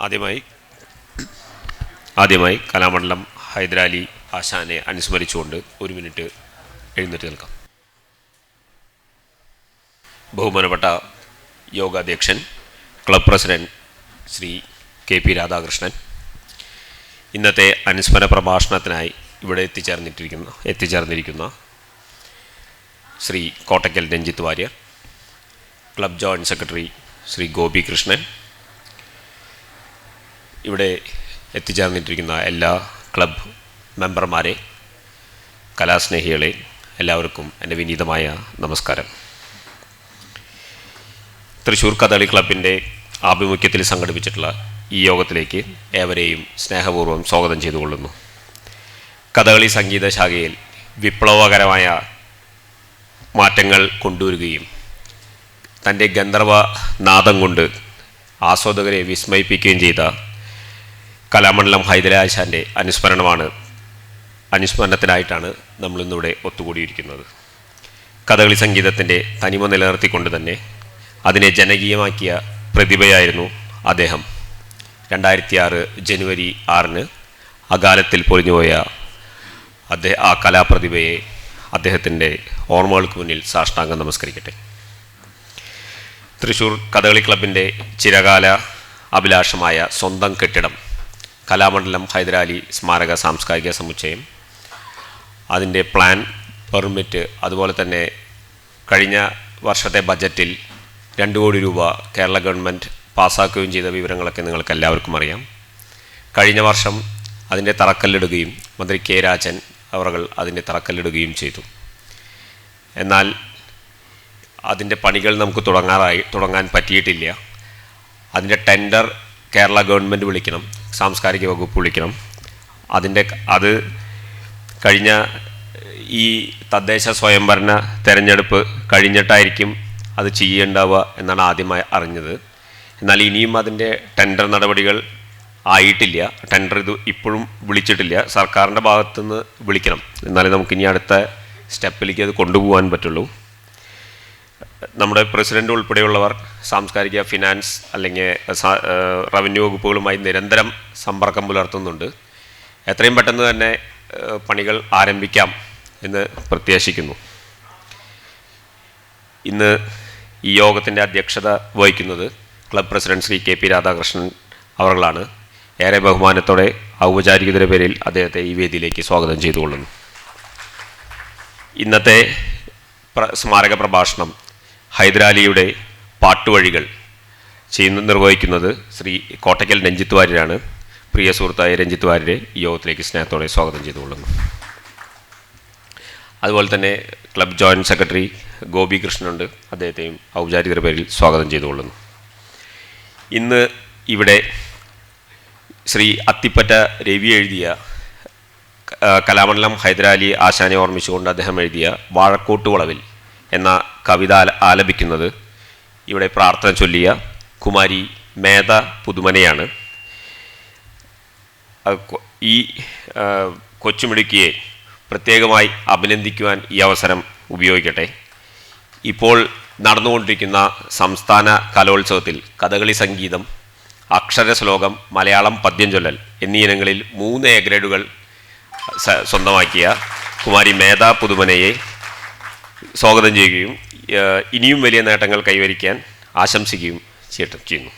ആദ്യമായി കലാമണ്ഡലം ഹൈദരാലി ആശാനെ അനുസ്മരിച്ചുകൊണ്ട് 1 മിനിറ്റ് എഴുന്നേറ്റ് നിൽക്കാം. ബഹുമാനപ്പെട്ട യോഗാധ്യക്ഷൻ club president Shri KP Radhakrishnan, ഇന്നത്തെ അനുസ്മരണ പ്രഭാഷണത്തിനായി ഇവിടെ എത്തിച്ചേർന്നിരിക്കുന്ന Shri Kottakkal Ranjith Variyar, club joint secretary Shri Gopi Krishnan, ഇവിടെ എത്തിച്ചേർന്നിട്ടിരിക്കുന്ന എല്ലാ ക്ലബ് മെമ്പർമാരെ, കലാസ്നേഹികളെ, എല്ലാവർക്കും എൻ്റെ വിനീതമായ നമസ്കാരം. തൃശ്ശൂർ കഥകളി ക്ലബിൻ്റെ ആഭിമുഖ്യത്തിൽ സംഘടിപ്പിച്ചിട്ടുള്ള ഈ യോഗത്തിലേക്ക് ഏവരെയും സ്നേഹപൂർവ്വം സ്വാഗതം ചെയ്തുകൊള്ളുന്നു. കഥകളി സംഗീത ശാഖയിൽ വിപ്ലവകരമായ മാറ്റങ്ങൾ കൊണ്ടുവരികയും തൻ്റെ ഗന്ധർവ നാദം കൊണ്ട് ആസ്വാദകരെ വിസ്മയിപ്പിക്കുകയും ചെയ്ത കലാമണ്ഡലം ഹൈദരാലി ആശാൻ്റെ അനുസ്മരണത്തിനായിട്ടാണ് നമ്മളിന്നിവിടെ ഒത്തുകൂടിയിരിക്കുന്നത്. കഥകളി സംഗീതത്തിൻ്റെ തനിമ നിലനിർത്തിക്കൊണ്ട് തന്നെ അതിനെ ജനകീയമാക്കിയ പ്രതിഭയായിരുന്നു അദ്ദേഹം. 2006 ജനുവരി 6 അകാലത്തിൽ പൊലിഞ്ഞുപോയ ആ കലാപ്രതിഭയെ അദ്ദേഹത്തിൻ്റെ ഓർമ്മകൾക്ക് മുന്നിൽ സാഷ്ടാംഗം നമസ്കരിക്കട്ടെ. തൃശ്ശൂർ കഥകളി ക്ലബിൻ്റെ ചിരകാല അഭിലാഷമായ സ്വന്തം കെട്ടിടം കലാമണ്ഡലം ഹൈദരാലി സ്മാരക സാംസ്കാരിക സമുച്ചയം, അതിൻ്റെ പ്ലാൻ, പെർമിറ്റ്, അതുപോലെ തന്നെ കഴിഞ്ഞ വർഷത്തെ ബജറ്റിൽ 2 കോടി രൂപ കേരള ഗവൺമെൻറ് പാസ്സാക്കുകയും ചെയ്ത വിവരങ്ങളൊക്കെ നിങ്ങൾക്ക് എല്ലാവർക്കും അറിയാം. കഴിഞ്ഞ വർഷം അതിൻ്റെ തറക്കല്ലിടുകയും മന്ത്രി K രാജൻ അവർ അതിൻ്റെ തറക്കല്ലിടുകയും ചെയ്തു. എന്നാൽ അതിൻ്റെ പണികൾ നമുക്ക് തുടങ്ങാൻ പറ്റിയിട്ടില്ല. അതിൻ്റെ ടെൻഡർ കേരള ഗവൺമെൻറ് വിളിക്കണം, സാംസ്കാരിക വകുപ്പ് വിളിക്കണം. അത് കഴിഞ്ഞ ഈ തദ്ദേശ സ്വയംഭരണ തെരഞ്ഞെടുപ്പ് കഴിഞ്ഞിട്ടായിരിക്കും അത് ചെയ്യേണ്ടാവുക എന്നാണ് ആദ്യമായി അറിഞ്ഞത്. എന്നാൽ ഇനിയും അതിൻ്റെ ടെൻഡർ നടപടികൾ ആയിട്ടില്ല. ടെൻഡർ ഇപ്പോഴും വിളിച്ചിട്ടില്ല. സർക്കാരിൻ്റെ ഭാഗത്തുനിന്ന് വിളിക്കണം, എന്നാലേ നമുക്കിനി അടുത്ത സ്റ്റെപ്പിലേക്ക് അത് കൊണ്ടുപോകാൻ പറ്റുള്ളൂ. നമ്മുടെ പ്രസിഡൻ്റ് ഉൾപ്പെടെയുള്ളവർ സാംസ്കാരിക, ഫിനാൻസ് അല്ലെങ്കിൽ റവന്യൂ വകുപ്പുകളുമായി നിരന്തരം സമ്പർക്കം പുലർത്തുന്നുണ്ട്. എത്രയും പെട്ടെന്ന് തന്നെ പണികൾ ആരംഭിക്കാം എന്ന് പ്രത്യാശിക്കുന്നു. ഇന്ന് ഈ യോഗത്തിൻ്റെ അധ്യക്ഷത വഹിക്കുന്നത് club president Shri KP Radhakrishnan അവർകളാണ്. ഏറെ ബഹുമാനത്തോടെ ഔപചാരികതയുടെ പേരിൽ അദ്ദേഹത്തെ ഈ വേദിയിലേക്ക് സ്വാഗതം ചെയ്തുകൊള്ളുന്നു. ഇന്നത്തെ സ്മാരക പ്രഭാഷണം ഹൈദരാലിയുടെ പാട്ടുവഴികൾ നിർവഹിക്കുന്നത് ശ്രീ കോട്ടയ്ക്കൽ രഞ്ജിത്ത് വാര്യരാണ്. പ്രിയ സുഹൃത്തായ രഞ്ജിത്ത് വാര്യരെ ഈ യോഗത്തിലേക്ക് സ്നേഹത്തോടെ സ്വാഗതം ചെയ്തുകൊള്ളുന്നു. അതുപോലെ തന്നെ ക്ലബ് ജോയിൻറ്റ് സെക്രട്ടറി ഗോപി കൃഷ്ണനുണ്ട്, അദ്ദേഹത്തെയും ഔപചാരികതയുടെ പേരിൽ സ്വാഗതം ചെയ്തുകൊള്ളുന്നു. ഇന്ന് ഇവിടെ ശ്രീ അത്തിപ്പറ്റ രവി എഴുതിയ കലാമണ്ഡലം ഹൈദരാലി ആശാനെ ഓർമ്മിച്ചുകൊണ്ട് അദ്ദേഹം എഴുതിയ വാഴക്കോട്ട് വളവിൽ എന്ന കവിത ആലപിക്കുന്നത് ഇവിടെ പ്രാർത്ഥന ചൊല്ലിയ കുമാരി മേധ പുതുമനയാണ്. ഈ കൊച്ചുമിടുക്കിയെ പ്രത്യേകമായി അഭിനന്ദിക്കുവാൻ ഈ അവസരം ഉപയോഗിക്കട്ടെ. ഇപ്പോൾ നടന്നുകൊണ്ടിരിക്കുന്ന സംസ്ഥാന കലോത്സവത്തിൽ കഥകളി സംഗീതം, അക്ഷരശ്ലോകം, മലയാളം പദ്യം ചൊല്ലൽ എന്നീ ഇനങ്ങളിൽ 3 A ഗ്രേഡുകൾ സ്വന്തമാക്കിയ കുമാരി മേധ പുതുമനയെ സ്വാഗതം ചെയ്യുകയും ഇനിയും വലിയ നേട്ടങ്ങൾ കൈവരിക്കാൻ ആശംസിക്കുകയും ചെയ്യുന്നു.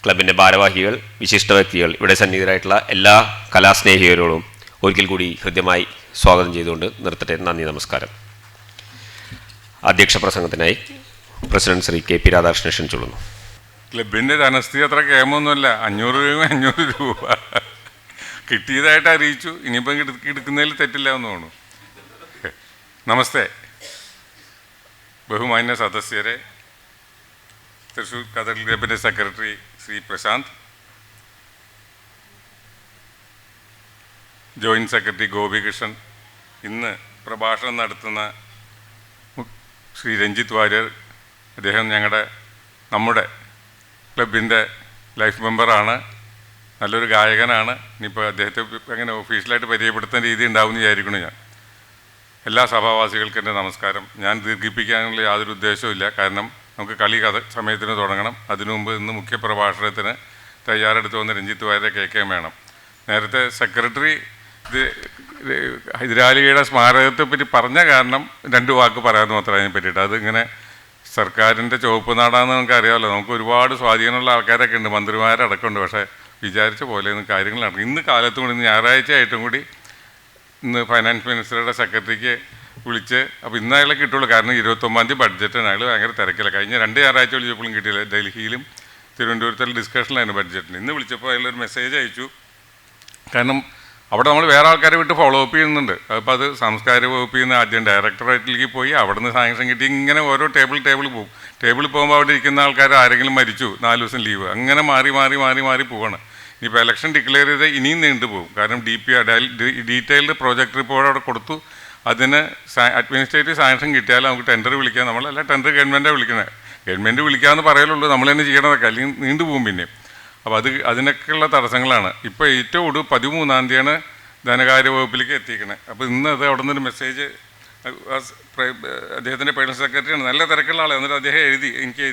ക്ലബിൻ്റെ ഭാരവാഹികൾ, വിശിഷ്ട വ്യക്തികൾ, ഇവിടെ സന്നിഹിതരായിട്ടുള്ള എല്ലാ കലാസ്നേഹികളോടും ഒരിക്കൽ കൂടി ഹൃദ്യമായി സ്വാഗതം ചെയ്തുകൊണ്ട് നിർത്തട്ടെ. നന്ദി, നമസ്കാരം. അധ്യക്ഷ പ്രസംഗത്തിനായി പ്രസിഡന്റ് ശ്രീ KP രാധാകൃഷ്ണൻ ക്ഷണിച്ചുകൊള്ളുന്നു. ക്ലബിൻ്റെ ധനസ്ഥിതി അത്ര കേമൊന്നുമല്ല. 500 രൂപ കിട്ടിയതായിട്ട് അറിയിച്ചു. ഇനിയിപ്പം എടുക്കുന്നതിൽ തെറ്റില്ല എന്ന് തോന്നുന്നു. നമസ്തേ. ബഹുമാന്യ സദസ്യരെ, തൃശ്ശൂർ കഥകളി ക്ലബിൻ്റെ secretary Shri Prashanth, joint secretary Gopikrishnan, ഇന്ന് പ്രഭാഷണം നടത്തുന്ന ശ്രീ രഞ്ജിത്ത് വാര്യർ, അദ്ദേഹം നമ്മുടെ ക്ലബിൻ്റെ ലൈഫ് മെമ്പറാണ്, നല്ലൊരു ഗായകനാണ്. ഇനിയിപ്പോൾ അദ്ദേഹത്തെ അങ്ങനെ ഒഫീഷ്യലായിട്ട് പരിചയപ്പെടുത്താൻ രീതി ഉണ്ടാവും എന്ന് വിചാരിക്കണം. ഞാൻ എല്ലാ സഭാവാസികൾക്കും എൻ്റെ നമസ്കാരം. ഞാൻ ദീർഘിപ്പിക്കാനുള്ള യാതൊരു ഉദ്ദേശവും ഇല്ല. കാരണം നമുക്ക് കളി സമയത്തിന് തുടങ്ങണം. അതിനു മുമ്പ് ഇന്ന് മുഖ്യ പ്രഭാഷണത്തിന് തയ്യാറെടുത്ത് വന്ന് രഞ്ജിത്ത് വാര്യരെ കേൾക്കാൻ വേണം. നേരത്തെ സെക്രട്ടറി ഇത് ഹൈദരാലിയുടെ സ്മാരകത്തെപ്പറ്റി പറഞ്ഞ കാരണം 2 വാക്ക് പറയാമെന്ന് മാത്രമേ അതിനെ പറ്റിയിട്ട്. അതിങ്ങനെ സർക്കാരിൻ്റെ ചുവപ്പ് നാടാണെന്ന് നമുക്ക് അറിയാമല്ലോ. നമുക്ക് ഒരുപാട് സ്വാധീനമുള്ള ആൾക്കാരൊക്കെ ഉണ്ട്, മന്ത്രിമാരടക്കമുണ്ട്. പക്ഷേ വിചാരിച്ച പോലെയൊന്നും കാര്യങ്ങൾ നടക്കും. ഇന്ന് കാലത്തും കൂടി, ഇന്ന് ഞായറാഴ്ച ആയിട്ടും കൂടി ഇന്ന് ഫൈനാൻസ് മിനിസ്റ്ററുടെ സെക്രട്ടറിക്ക് വിളിച്ച്, അപ്പോൾ ഇന്ന് അയാളെ കിട്ടുള്ളൂ. കാരണം 29-ാം തീയതി ബഡ്ജറ്റാണ്. അയാൾ ഭയങ്കര തിരക്കില്ല. കഴിഞ്ഞ 2 ഞായറാഴ്ച വിളിച്ചപ്പോഴും കിട്ടിയില്ല. ഡൽഹിയിലും തിരുവനന്തപുരത്തുള്ള ഡിസ്കഷനിലായിരുന്നു ബഡ്ജറ്റിന്. ഇന്ന് വിളിച്ചപ്പോൾ അയാളൊരു മെസ്സേജ് അയച്ചു. കാരണം അവിടെ നമ്മൾ വേറെ ആൾക്കാരെ വിട്ട് ഫോളോ അപ്പ് ചെയ്യുന്നുണ്ട്. അപ്പോൾ അത് സാംസ്കാരിക വകുപ്പിൽ നിന്ന് ആദ്യം ഡയറക്ടറേറ്റിലേക്ക് പോയി, അവിടെ നിന്ന് സാങ്ഷൻ കിട്ടി, ഇങ്ങനെ ഓരോ ടേബിളിൽ പോകും. ടേബിളിൽ പോകുമ്പോൾ അവിടെ ഇരിക്കുന്ന ആൾക്കാർ ആരെങ്കിലും മരിച്ചു, 4 ദിവസം ലീവ്, അങ്ങനെ മാറി പോവാണ്. ഇനിയിപ്പോൾ ഇലക്ഷൻ ഡിക്ലെയർ ചെയ്ത് ഇനിയും നീണ്ടുപോകും. കാരണം ഡീറ്റെയിൽഡ് പ്രോജക്റ്റ് റിപ്പോർട്ട് അവിടെ കൊടുത്തു. അതിന് അഡ്മിനിസ്ട്രേറ്റീവ് സാങ്ഷൻ കിട്ടിയാൽ നമുക്ക് ടെൻഡർ വിളിക്കാം. നമ്മളല്ല ടെൻഡർ ഗവൺമെൻറ്റാണ് വിളിക്കുന്നത്. ഗവൺമെൻറ് വിളിക്കാമെന്ന് പറയലുള്ളൂ, നമ്മൾ തന്നെ ചെയ്യണതൊക്കെ, അല്ലെങ്കിൽ നീണ്ടുപോകും പിന്നെ. അപ്പോൾ അതിനൊക്കെയുള്ള തടസ്സങ്ങളാണ്. ഇപ്പോൾ ഏറ്റവും ഒടുവിൽ 13-ാം തീയതിയാണ് ധനകാര്യ വകുപ്പിലേക്ക് എത്തിക്കണത്. അപ്പോൾ ഇന്ന് അത് അവിടെ നിന്നൊരു മെസ്സേജ്, അദ്ദേഹത്തിൻ്റെ പേഴ്സണൽ സെക്രട്ടറിയാണ്, നല്ല തിരക്കുള്ള ആളാണ്. എന്നിട്ട് അദ്ദേഹം എനിക്ക്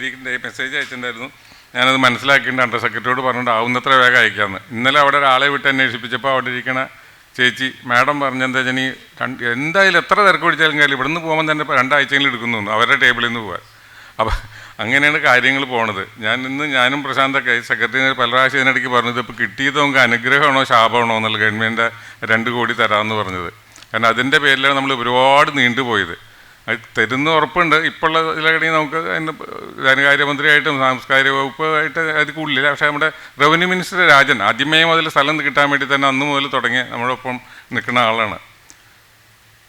മെസ്സേജ് അയച്ചിട്ടുണ്ടായിരുന്നു. ഞാനത് മനസ്സിലാക്കിയിട്ട് അണ്ടർ സെക്രട്ടറിയോട് പറഞ്ഞിട്ട് ആവുന്നത്ര വേഗം അയക്കാമെന്ന്. ഇന്നലെ അവിടെ ഒരാളെ വിട്ട് അന്വേഷിപ്പിച്ചപ്പോൾ അവിടെ ഇരിക്കണ ചേച്ചി മാഡം പറഞ്ഞെന്താ വെച്ചാൽ, എന്തായാലും എത്ര തിരക്ക് പിടിച്ചാലും കാര്യം ഇവിടുന്ന് പോകുമ്പോൾ തന്നെ 2 ആഴ്ചയെങ്കിലും എടുക്കുന്നു അവരുടെ ടേബിളിൽ നിന്ന് പോകാൻ. അപ്പം അങ്ങനെയാണ് കാര്യങ്ങൾ പോണത്. ഞാനും പ്രശാന്തൊക്കെ സെക്രട്ടറി പല പ്രാവശ്യം ഇതിനിടയ്ക്ക് പറഞ്ഞത്, ഇപ്പോൾ കിട്ടിയത് നമുക്ക് അനുഗ്രഹമാണോ ശാപമാണോ എന്നുള്ള ഗവൺമെൻറ് 2 കോടി തരാമെന്ന് പറഞ്ഞത്. കാരണം അതിൻ്റെ പേരിലാണ് നമ്മൾ ഒരുപാട് നീണ്ടുപോയത്. അത് തരുന്ന ഉറപ്പുണ്ട്. ഇപ്പോഴുള്ള ഇതിലൂടെ നമുക്ക് അതിന് ധനകാര്യമന്ത്രിയായിട്ടും സാംസ്കാരിക വകുപ്പായിട്ട് അത് കൂടുതലില്ല. പക്ഷേ നമ്മുടെ റവന്യൂ മിനിസ്റ്റർ രാജൻ ആദ്യമേ മുതൽ സ്ഥലം കിട്ടാൻ വേണ്ടി തന്നെ അന്ന് മുതൽ തുടങ്ങി നമ്മളൊപ്പം നിൽക്കുന്ന ആളാണ്.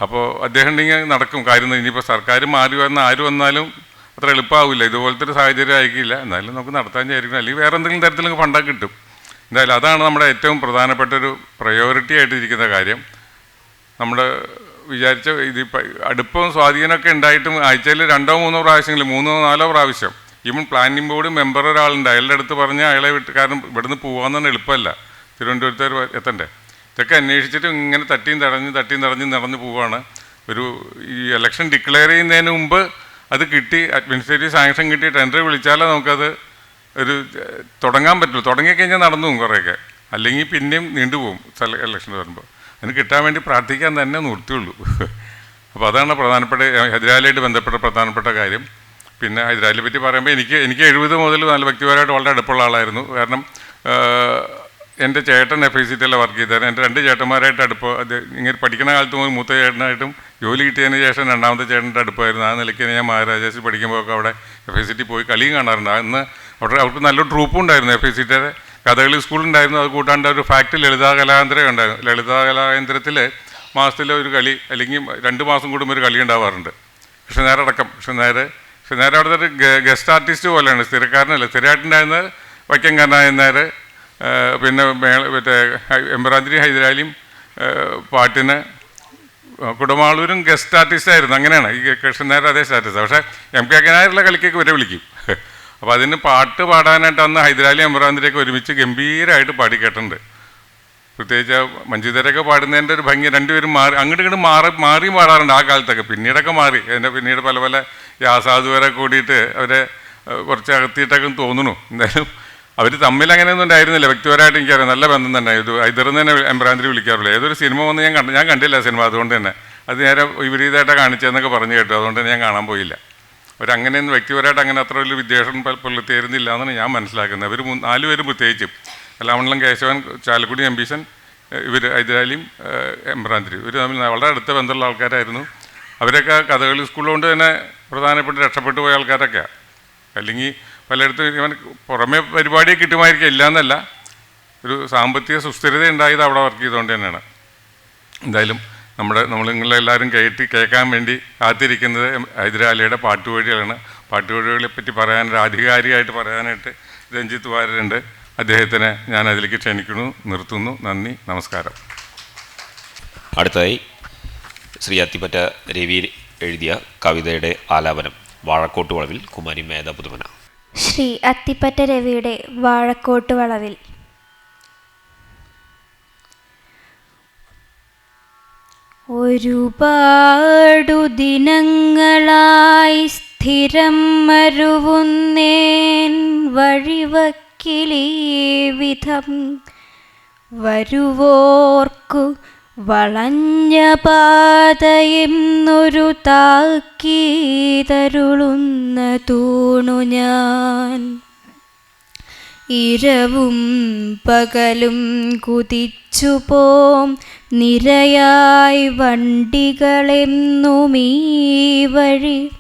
അപ്പോൾ അദ്ദേഹം ഉണ്ടെങ്കിൽ നടക്കും കാര്യം. ഇനിയിപ്പോൾ സർക്കാർ മാറി വന്ന ആര് വന്നാലും അത്ര എളുപ്പമാവില്ല. ഇതുപോലത്തെ ഒരു സാഹചര്യം ആയിരിക്കില്ല. എന്നാലും നമുക്ക് നടത്താൻ വിചാരിക്കണം. അല്ലെങ്കിൽ വേറെ എന്തെങ്കിലും തരത്തിൽ നമുക്ക് ഫണ്ടൊക്കെ കിട്ടും. എന്തായാലും അതാണ് നമ്മുടെ ഏറ്റവും പ്രധാനപ്പെട്ടൊരു പ്രയോറിറ്റി ആയിട്ടിരിക്കുന്ന കാര്യം. നമ്മുടെ വിചാരിച്ച ഇതിപ്പോൾ അടുപ്പവും സ്വാധീനമൊക്കെ ഉണ്ടായിട്ടും ആഴ്ചയിൽ 2-3 പ്രാവശ്യമെങ്കിലും 3-4 പ്രാവശ്യം ഈവൻ പ്ലാനിംഗ് ബോർഡ് മെമ്പർ ഒരാളുണ്ട്, അയാളുടെ അടുത്ത് പറഞ്ഞ് അയാളെ വിട്ട്, കാരണം ഇവിടുന്ന് പോകാമെന്നാണ് എളുപ്പമല്ല, തിരുവനന്തപുരത്ത് എത്തണ്ടേ. ഇതൊക്കെ അന്വേഷിച്ചിട്ട് ഇങ്ങനെ തട്ടിയും തടഞ്ഞ് നടന്ന് പോവുകയാണ്. ഈ ഇലക്ഷൻ ഡിക്ലെയർ ചെയ്യുന്നതിന് മുമ്പ് അത് കിട്ടി, അഡ്മിനിസ്ട്രേറ്റീവ് സാങ്ഷൻ കിട്ടി, ടെൻഡർ വിളിച്ചാലേ നമുക്കത് തുടങ്ങാൻ പറ്റുള്ളൂ. തുടങ്ങിക്കഴിഞ്ഞാൽ നടന്നു പോകും കുറേയൊക്കെ, അല്ലെങ്കിൽ പിന്നെയും നീണ്ടുപോകും ഇലക്ഷൻ വരുമ്പോൾ. അതിന് കിട്ടാൻ വേണ്ടി പ്രാർത്ഥിക്കാൻ തന്നെ നിർത്തിയുള്ളൂ. അപ്പോൾ അതാണ് പ്രധാനപ്പെട്ട ഹൈദരാലിയായിട്ട് ബന്ധപ്പെട്ട പ്രധാനപ്പെട്ട കാര്യം. പിന്നെ ഹൈദരാലിയെ പറ്റി പറയുമ്പോൾ എനിക്ക് 70 മുതൽ നല്ല വ്യക്തിപരമായിട്ട് വളരെ അടുപ്പമുള്ള ആളായിരുന്നു. കാരണം എൻ്റെ ചേട്ടൻ FICTയിൽ വർക്ക് ചെയ്തായിരുന്നു. എൻ്റെ 2 ചേട്ടന്മാരായിട്ട് അടുപ്പം. ഇങ്ങനെ പഠിക്കുന്ന കാലത്ത് പോലും മൂത്ത ചേട്ടനായിട്ടും ജോലി കിട്ടിയതിന് ശേഷം 2ാമത്തെ ചേട്ടൻ്റെ അടുപ്പമായിരുന്നു. ആ നിലയ്ക്ക് ഞാൻ മഹാരാജാസിൽ പഠിക്കുമ്പോഴൊക്കെ അവിടെ FICT പോയി കളിയും കാണാറുണ്ട്. അന്ന് അവർക്ക് നല്ലൊരു ട്രൂപ്പും ഉണ്ടായിരുന്നു. FICTയുടെ കഥകളി സ്കൂളുണ്ടായിരുന്നു. അത് കൂട്ടാണ്ട് ഒരു ഫാക്ടറി ലളിതാ കലാകേന്ദ്രം ഉണ്ടായിരുന്നു. ലളിതാ കലാകേന്ദ്രത്തിൽ മാസത്തിലെ ഒരു കളി, അല്ലെങ്കിൽ 2 മാസം കൂടുമ്പോൾ ഒരു കളി ഉണ്ടാവാറുണ്ട്. കൃഷ്ണനാരടക്കം. കൃഷ്ണനാർ അവിടുത്തെ ഒരു ഗസ്റ്റ് ആർട്ടിസ്റ്റ് പോലെയാണ്, സ്ഥിരക്കാരനല്ല. സ്ഥിരമായിട്ടുണ്ടായിരുന്നത് വൈക്കം കരുണാകരൻ നായർ, പിന്നെ മറ്റേ എംബ്രാന്തിരി ഹൈദരാലിയും പാട്ടിന് കുടമാളൂരും ഗസ്റ്റ് ആർട്ടിസ്റ്റായിരുന്നു. അങ്ങനെയാണ് ഈ കൃഷ്ണനായർ അതേ സ്റ്റാറ്റസ്. പക്ഷേ MK നായരുള്ള കളിക്കൊക്കെ ഇവരെ വിളിക്കും. അപ്പോൾ അതിന് പാട്ട് പാടാനായിട്ട് അന്ന് ഹൈദരാലി എംബ്രാന്തിരിയൊക്കെ ഒരുമിച്ച് ഗംഭീരമായിട്ട് പാടി കേട്ടിട്ടുണ്ട്. പ്രത്യേകിച്ച് മഞ്ജുതരൊക്കെ പാടുന്നതിൻ്റെ ഒരു ഭംഗി, 2 പേരും അങ്ങോട്ട് മാറി പാടാറുണ്ട് ആ കാലത്തൊക്കെ. പിന്നീടൊക്കെ മാറി. പിന്നീട് പല യാസാധുവരെ കൂടിയിട്ട് അവരെ കുറച്ച് അകത്തിയിട്ടൊക്കെ തോന്നുന്നു. എന്തായാലും അവർ തമ്മിൽ അങ്ങനെയൊന്നും ഉണ്ടായിരുന്നില്ല. വ്യക്തിപരമായിട്ട് എനിക്കറിയാം, നല്ല ബന്ധം തന്നെ. ഹൈദറിന്ന് തന്നെ എംബ്രാന്തിരി വിളിക്കാറുള്ളൂ. ഏതൊരു സിനിമ വന്ന് ഞാൻ കണ്ടില്ല സിനിമ, അതുകൊണ്ട് തന്നെ അത് നേരെ വിപരീതമായിട്ടാണ് കാണിച്ചതെന്നൊക്കെ പറഞ്ഞു കേട്ടു. അതുകൊണ്ട് തന്നെ ഞാൻ കാണാൻ പോയില്ല. അവരങ്ങനെയൊന്നും വ്യക്തിപരമായിട്ട് അങ്ങനെ അത്ര വലിയ വിദ്വേഷം പുലർത്തിയിരുന്നില്ല എന്നാണ് ഞാൻ മനസ്സിലാക്കുന്നത്. അവർ 4 പേരും പ്രത്യേകിച്ചും കലാമണ്ഡലം കേശവൻ, ചാലക്കുടി അംബീഷൻ, ഇവർ ഹൈദരാലിയും എംബ്രാന്തിരി, ഇവർ തമ്മിൽ വളരെ അടുത്ത ബന്ധമുള്ള ആൾക്കാരായിരുന്നു. അവരൊക്കെ കഥകളി സ്കൂളുകൊണ്ട് തന്നെ പ്രധാനപ്പെട്ട് രക്ഷപ്പെട്ടു പോയ ആൾക്കാരൊക്കെയാണ്. അല്ലെങ്കിൽ പലയിടത്തും ഇവൻ പുറമെ പരിപാടിയെ കിട്ടുമായിരിക്കും, ഇല്ല എന്നല്ല, ഒരു സാമ്പത്തിക സുസ്ഥിരത ഉണ്ടായത് അവിടെ വർക്ക് ചെയ്തുകൊണ്ട് തന്നെയാണ്. എന്തായാലും നിങ്ങളെല്ലാവരും കേൾക്കാൻ വേണ്ടി കാത്തിരിക്കുന്നത് ഹൈദരാലിയുടെ പാട്ടുവഴികളാണ്. പാട്ടുവഴികളെ പറ്റി ആധികാരികമായിട്ട് പറയാനായിട്ട് രഞ്ജിത്ത് വാര്യരുണ്ട്. അദ്ദേഹത്തിനെ ഞാൻ അതിലേക്ക് ക്ഷണിക്കുന്നു. നിർത്തുന്നു. നന്ദി, നമസ്കാരം. അടുത്തതായി ശ്രീ അത്തിപ്പറ്റ രവി എഴുതിയ കവിതയുടെ ആലാപനം വാഴക്കോട്ട് വളവിൽ കുമാരി മേധ പുതുമന. ശ്രീ അത്തിപ്പറ്റ രവിയുടെ വാഴക്കോട്ട് വളവിൽ. ഒരുപാടു ദിനങ്ങളായി സ്ഥിരം മരുവുന്നേൻ വഴിവക്കിൽ വിധം വരുവോർക്കു വളഞ്ഞ പാതയെന്നൊരു താക്കീതരുളുന്ന തൂണു ഞാൻ. ഇരവും പകലും കുതിച്ചുപോം നിരയായി വണ്ടികളെന്നും ഈ വഴി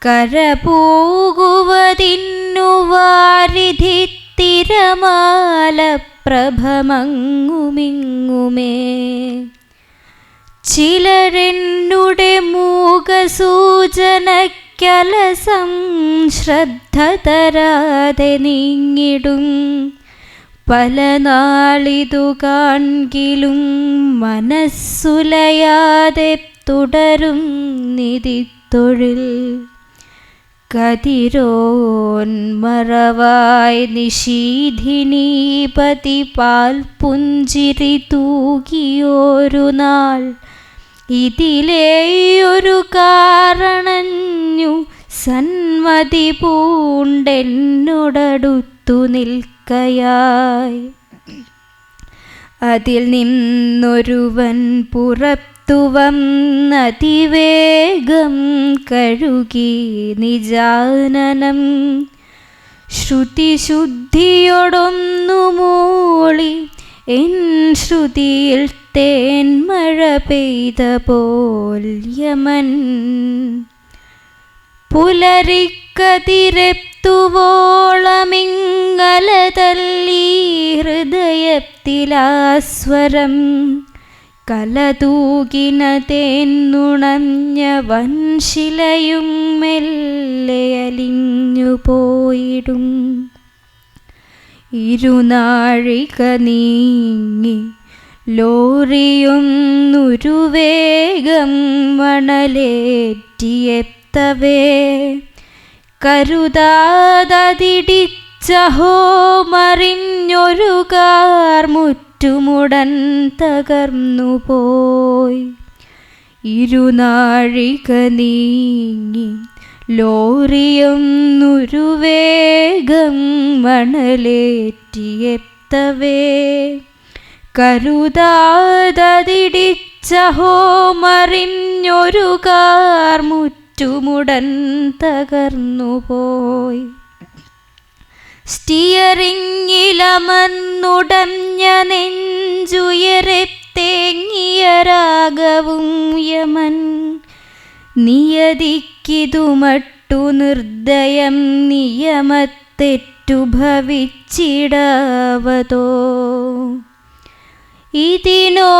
കരപോകുവതിന്നു വാരിധി തിരമാല പ്രഭമങ്ങുമിങ്ങുമേ. ചിലരെന്നുടെ മൂകസൂചനയ്ക്കലസം ശ്രദ്ധ തരാതെ നീങ്ങിടും. പല നാളിതു കാൺകിലും മനസ്സുലയാതെ തുടരും നിധിത്തൊഴിൽ. കതിരോന്മറവായി നിശീധിനീപതി പാൽ പുഞ്ചിരി തൂകിയൊരു നാൾ ഇതിലേയൊരു കാരണഞ്ഞു സന്മതി പൂണ്ടെന്നോടടുത്തു നിൽക്കയായി. അതിൽ നിന്നൊരുവൻ പുറത്തുവന്നതിവേഗം കഴുകി നിജാനനം. ശ്രുതിശുദ്ധിയോടൊന്നു മൂളി എൻ ശ്രുതിയിൽ തേന്മഴ പെയ്ത പോൽ യമൻ. പുലരിക്കതിരെത്തുവോളമിങ്ങലതല്ലീ ഹൃദയത്തിലാസ്വരം. കലതൂകിന തേന്നുണഞ്ഞ വൻശിലയും മെല്ലെ അലിഞ്ഞു പോയിടും. ഇരുനാഴിക നീങ്ങി ലോറിയൊന്നൊരു വേഗം മണലേറ്റിയെത്തവേ. കരുതാതതിടിച്ചഹോ മറിഞ്ഞൊരു കാർ മുറ്റുമുടൻ തകർന്നു പോയി. ഇരുനാഴിക നീങ്ങി ലോറിയൊന്നൊരു വേഗം മണലേറ്റിയെത്തവേ. കരുതാതതിടിച്ചഹോ മറിഞ്ഞൊരു കാർ മുറ്റുമുടൻ തകർന്നു പോയി. സ്റ്റിയറിങ്ങിലമർന്നുടഞ്ഞ നെഞ്ചുയരെ തേങ്ങിയ രാഗവും യമൻ. നിയതിക്കിതുമട്ടു നിർദ്ദയം നിയമത്തെറ്റു ഭവിച്ചിടാവതോ. ഇതിനോ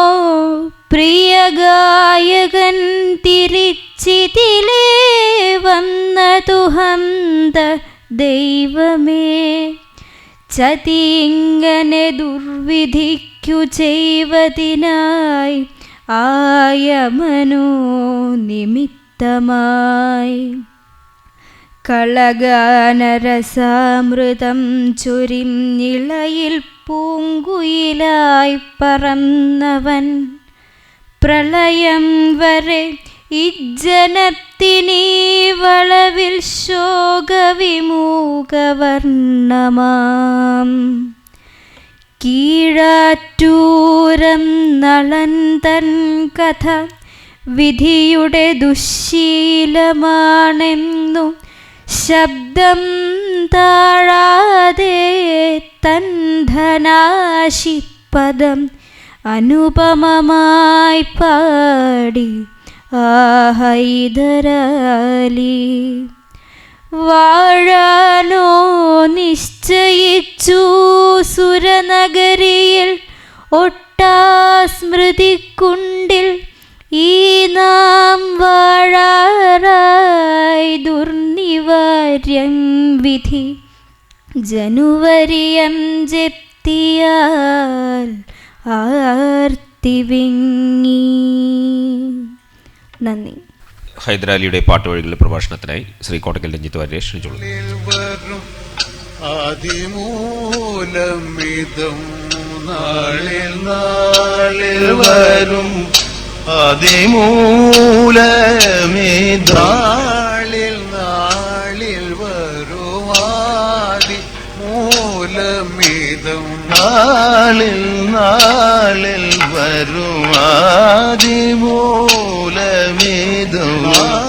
പ്രിയഗായകൻ തിരിച്ചിതിലേ വന്നതു ഹന്ത ദൈവമേ. ചതിയിങ്ങനെ ദുർവിധിക്കു ചെയ്വതിനായി ആയമനോ നിമിത്തമായി. കളഗാനരസാമൃതം ചൊരിഞ്ഞിളയിൽ പൂങ്കുയിലായി പറന്നവൻ. പ്രളയം വരെ ഇജ്ജനത്തിനീ വളവിൽ ശോകവിമൂകവർണ്ണമാം. കീഴാറ്റൂരം നളന്തൻ കഥ വിധിയുടെ ദുശ്ശീലമാണെന്നു ശബ്ദം താഴാതെ തൻ ധനാശിപദം അനുപമമായി പാടി ആ ഹൈദരാലി. വാഴാനോ നിശ്ചയിച്ചു സുരനഗരിയിൽ ഒട്ടാസ്മൃതിക്കുണ്ടിൽ. ഈ നാം വാഴാറായി ദുർനിവാര്യം വിധി. ജനുവരിയം ജപ്തിയാൽ ആർത്തി വിങ്ങി. നന്ദി. ഹൈദരാലിയുടെ പാട്ടുവഴികളുടെ പ്രഭാഷണത്തിനായി ശ്രീ കോട്ടക്കൽ രഞ്ജിത്ത് വാര്യരെ ക്ഷണിച്ചോളൂ. അതിമൂലമിതം നാളിൽ നാളിൽ വരും. അതിമൂലമിതാളിൽ നാളിൽ വരും. ആദിമൂലം വരുമാതിമൂലമിതം നാളിൽ നാളിൽ വരുമാതിമൂലമിതം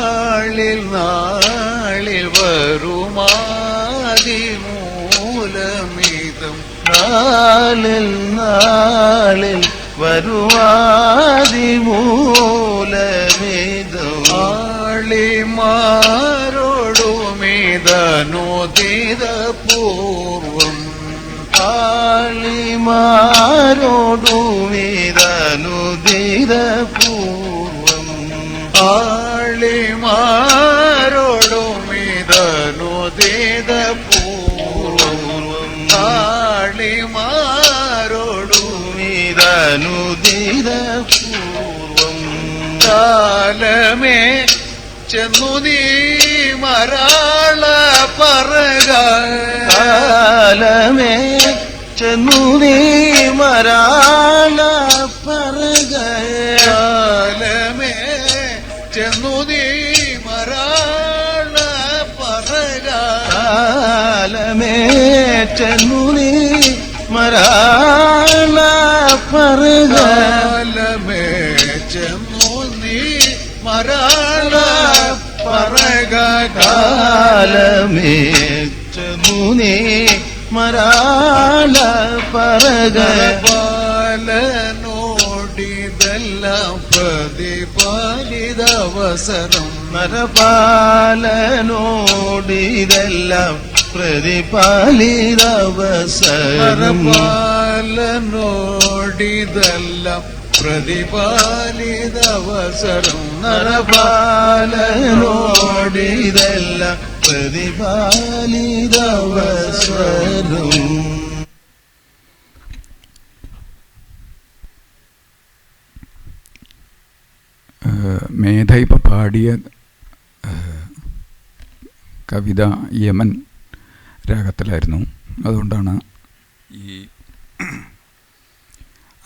നാളിൽ നാളിൽ വരുമാതിമൂലമിതം നാളിൽ നാളിൽ വരുമാതിമൂലമിതം ആളിമാരോടുമിതനുദിത പൂർവം ആളിമാരോടുമിതനുദിത പൂർവം ആളിമാരോടുമിതനുദിത പൂർവം ആളിമാരോടുമിതനുദിത പൂർവം കാലമേ ചെന്നു നീ മരാള പറക കാലമേ ചെന്നു നീ മരാള പറക കാലമേ ചെന്നു നീ മരാള പറക കാലമേ ചെന്നു നീ മരാള പറക കാലമേ ചെന്നു നീ മരാള പറക കാലമേ ചെന്നു നീ മരാള പറക പാലനോടിതെല്ലാം പ്രതിപാലിതവസരം നരപാലനോടിതെല്ലാം പ്രതിപാലിതവസരം നരപാലനോടിതെല്ലാം പ്രതിപാലിതവസരം നരപാലനോടിതെല്ലാം പ്രതിപാലിതവസരം. മേധ ഇപ്പം പാടിയ കവിത യമൻ രാഗത്തിലായിരുന്നു. അതുകൊണ്ടാണ് ഈ